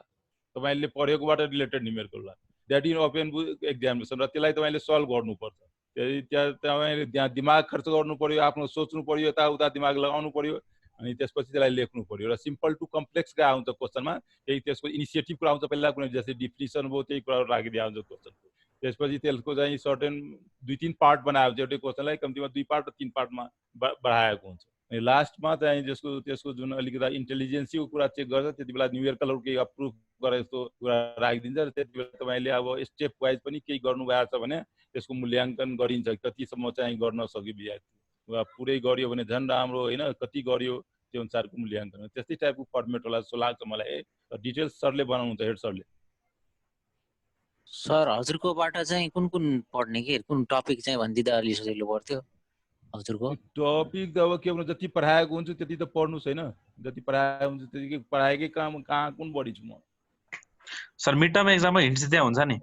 तपाईले पढेकोबाट रिलेटेड न्युमेरिकल होला। That is open book examination, र त्यसलाई तपाईले सल्भ गर्नुपर्छ। त्यहाँ तपाईले त्यहाँ दिमाग खर्च गर्नु पर्यो, आफ्नो सोच्नु पर्यो, यताउता दिमाग लगाउनु पर्यो, अनि त्यसपछि त्यसलाई लेख्नु पर्यो। र सिम्पल टु कम्प्लेक्स का आउँछ क्वेशनमा, त्यही त्यसको इनिसिएटिभ कुरा आउँछ, पहिला कुनै जस्तै डिफिनिसन भयो त्यही कुरा राखिदिया हुन्छ क्वेशनको। त्यसपछि त्यसको चाहिँ सर्टेन 2-3 पार्ट बनाएको हुन्छ एउटै क्वेशनलाई, कम्तीमा 2 पार्ट र 3 पार्टमा बढाएको हुन्छ। अनि लास्टमा चाहिँ त्यसको जुन अलिकति इन्टेलिजेन्सको कुरा चेक गर्छ, त्यतिबेला न्युमेरिकलहरु केही अप्रुभ गरे जस्तो कुरा राखिदिन्छ, र त्यतिबेला तपाईले अब स्टेप वाइज पनि केही गर्नु भएको छ भने त्यसको मूल्याङ्कन गरिन्छ, कतिसम्म चाहिँ गर्न सक्यो विद्यार्थी, वा पुरै गर्यो भने झन् राम्रो हैन, कति गर्यो त्यो अनुसारको मूल्याङ्कन। त्यस्तै टाइपको फर्मेट होला जस्तो लाग्छ मलाई। डिटेल्स सरले बनाउनुहुन्छ, हेड सरले। सर हजुरकोबाट चाहिँ कुन कुन पढ्ने के कुन टपिक चाहिँ भन्दिदा अलि सजिलो पर्थ्यो हजुरको? टपिक त अब के भन्नु, जति पढाएको हुन्छ त्यति त पढ्नुस् हैन, जति पढाएको हुन्छ त्यति पढाएकै काम कहाँ कुन बढी छु म। सर मिड टर्म एक्जाममा हिन्ट्स दिया हुन्छ नि?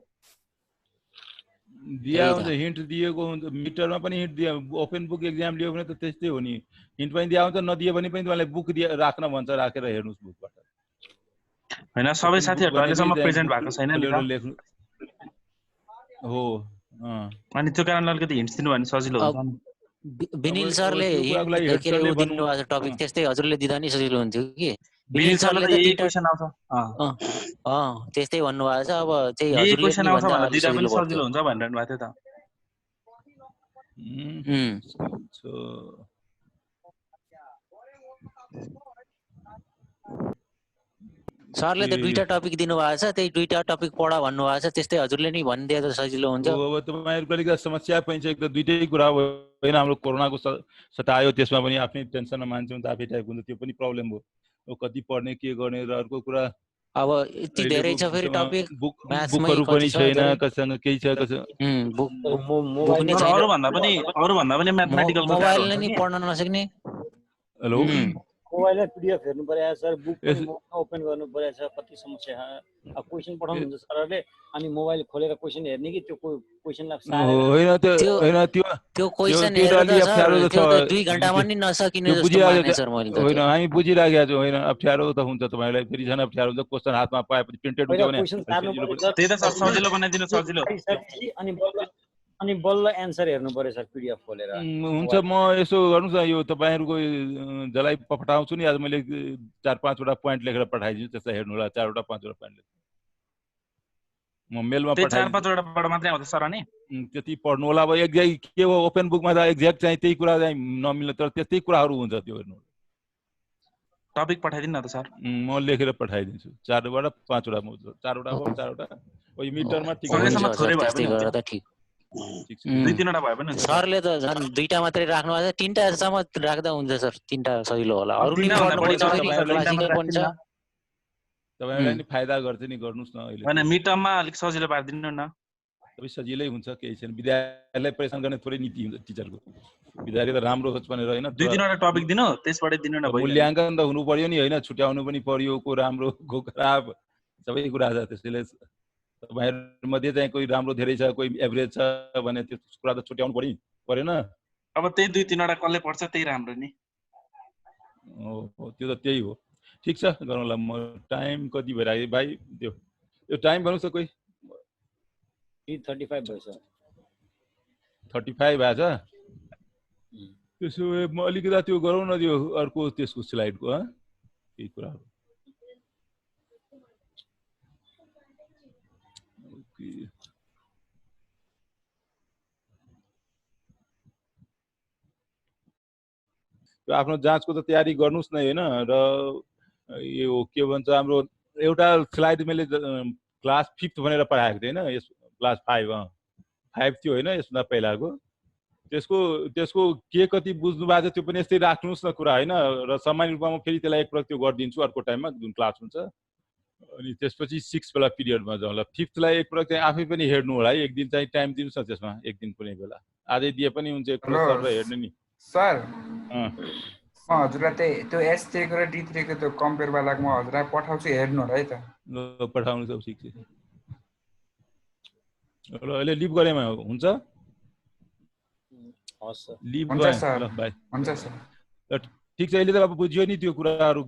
दिया हुन्छ, हिन्ट दिएको हुन्छ, मिडटर्ममा पनि हिन्ट दिए। ओपन बुक एक्जाम लियो भने त त्यस्तै हो नि, हिन्ट पनि दिया हुन्छ, नदिए भने पनि तपाईलाई बुक राख्न भन्छ, राखेर हेर्नुस् बुकबाट। हैन सबै साथीहरु अहिलेसम्म प्रेजेन्ट भएको छैन नि लेख्नु हो। अनि त्यो कारणले अलिकति हिन्ट्स दिनु भने सजिलो हुन्छ नि। बिनिल सरले दिनु आज टपिक त्यस्तै हजुरले दिदा नि सजिलो हुन्थ्यो कि। बिनिल सरले त यही क्वेशन आउँछ। त्यस्तै भन्नु भएको छ। अब चाहिँ यही हजुरले क्वेशन आउँछ भनेर दिदा पनि सजिलो हुन्छ भनिरहनु भएको थियो त। सरले त दुईटा टपिक दिनु भएको छ, त्यही दुईटा टपिक पढ भन्नु भएको छ, त्यस्तै हजुरले नि भनिदिए त सजिलो हुन्छ। अब तपाईहरुको अलिकति समस्या पनि छ, एक त दुईटै कुरा होइन, हाम्रो कोरोनाको सतायो, त्यसमा पनि आफ्नै टेन्सनमा मान्छे हुन्छ, आफै टाइप हुन्छ, त्यो पनि प्रब्लम हो। कति पढ्ने के गर्ने, र अर्को कुरा अब यति धेरै छ फेरि टपिक, म्याथ्समै पनि छैन, कसँग केही छ, अरु भन्दा पनि म्याथमेटिकल मोबाइल नै नि पढ्न नसक्ने। हेलो, मोबाइलमा पीडीएफ हेर्नु पर्यो सर, बुक ओपन गर्नु पर्यो छ, कति समस्या। अब क्वेशन पढाउनुहुन्छ सरले, अनि मोबाइल खोलेर क्वेशन हेर्ने कि त्यो क्वेशनलाई होइन त्यो क्वेशन हेर्दा सर 2 घण्टामा नि नसकिने जस्तो माने सर मैले त। होइन हामी बुझिराखेका छौँ, होइन अप्ठ्यारो त हुन्छ तपाईलाई, फेरि झन् अप्ठ्यारो हुन्छ। क्वेशन हातमा पाएपछि प्रिन्टेड हुन्छ भने त्यही त सर सजिलो बनाइदिनु सजिलो। अनि बल्ल एन्सर हेर्नु पर्यो सर पीडीएफ खोलेर। हुन्छ, म यसो गर्नुस् न, यो तपाईहरुको जलाई पठाउँछु नि, आज मैले 4-5 वटा पोइन्ट लेखेर पठाइदिन्छु, त्यसलाई हेर्नु होला। 4 वटा 5 वटा पोइन्ट म मेलमा पठाइदिन्छु। 4-5 वटा पढ मात्रै आउँछ सर अनि त्यति पढ्नु होला। अब एक्ज्याक्ट के हो, ओपन बुकमा त एक्ज्याक्ट चाहिँ त्यही कुरा चाहिँ नमिल्ने, तर त्यस्तै कुराहरु हुन्छ, त्यो हेर्नु। टपिक पठाइदिनु न त सर, म लेखेर पठाइदिन्छु। 4 वटा 5 वटा 4 वटा हो, 4 वटा ओ यो मिटरमा ठीक सकेसम्म थोरै भए पनि गर्दा त ठीक। 2-3 वटा भए पनि सरले त झन् 2टा मात्रै राख्नु भएको छ, 3टा सम्म राख्दा हुन्छ सर, 3टा सजिलो होला। अरु नि पढ्नु छ तपाईलाई नि फाइदा गर्छ नि, गर्नुस् न अहिले। हैन मिड टर्ममा अलिक सजिलो पार्दिनु न। सबै सजिलै हुन्छ, केही छैन। विद्यार्थीलाई परेशान गर्ने थोरै नीति हुन्छ टिचरको, विद्यार्थी त राम्रो होस् भनेर हैन। 2-3 वटा टपिक दिनु, त्यसबाट दिनु न। मूल्याङ्कन त हुनु पर्यो नि, हैन छुट्याउनु पनि पर्यो, को राम्रो को खराब सबै कुरा छ। त्यसैले तपाईहरु मध्ये चाहिँ कोही राम्रो धेरै छ, कोही एभरेज छ भने त्यो कुरा त छुट्याउनु परेन। अब त्यही 2-3 वटा कसले पढ्छ त्यही राम्रो नि। हो त्यो त त्यही हो। ठीक छ, गरौँला। म टाइम कति भइरायो भाइ, त्यो टाइम भन्नुस् त कोही। 3:35 भएछ। 35 भएछ। त्यसो भए म अलिकति त्यो गरौँ न, त्यो अर्को त्यसको स्लाइडको केही कुराहरु। आफ्नो जाँचको त तयारी गर्नुस् न, हैन। र यो के भन्छ, हाम्रो एउटा स्लाइड मैले क्लास 5th भनेर पढाएको थिएँ, हैन। यस क्लास 5 थियो, हैन, यसमा पहिलाको। त्यसको के कति बुझ्नु भएको छ त्यो पनि यस्तै राख्नुहोस् न कुरा होइन र सामान्य रूपमा म फेरि त्यसलाई एक प्रकार त्यो गरिदिन्छु अर्को टाइममा जुन क्लास हुन्छ अनि त्यसपछि 6 बेला पिरियडमा जाउँला 5th लाई एक प्रकार चाहिँ आफै पनि हेर्नु होला है एक दिन चाहिँ टाइम दिनुस् न त्यसमा एक दिन कुनै बेला आधै दिए पनि हुन्छ एक प्रकार हेर्नु नि सर म हजुरलाई त्यो S3 को र D3 को त्यो कम्पेयर वालाको म हजुरलाई पठाउँछु हेर्नु होला है त ल पठाउनु सब ठिक छ ल अहिले लिभ गरेमा हुन्छ हस् सर लिभ गरे ल बाइ हुन्छ सर ठिक छ अहिले त अब बुझ्यो नि त्यो कुराहरु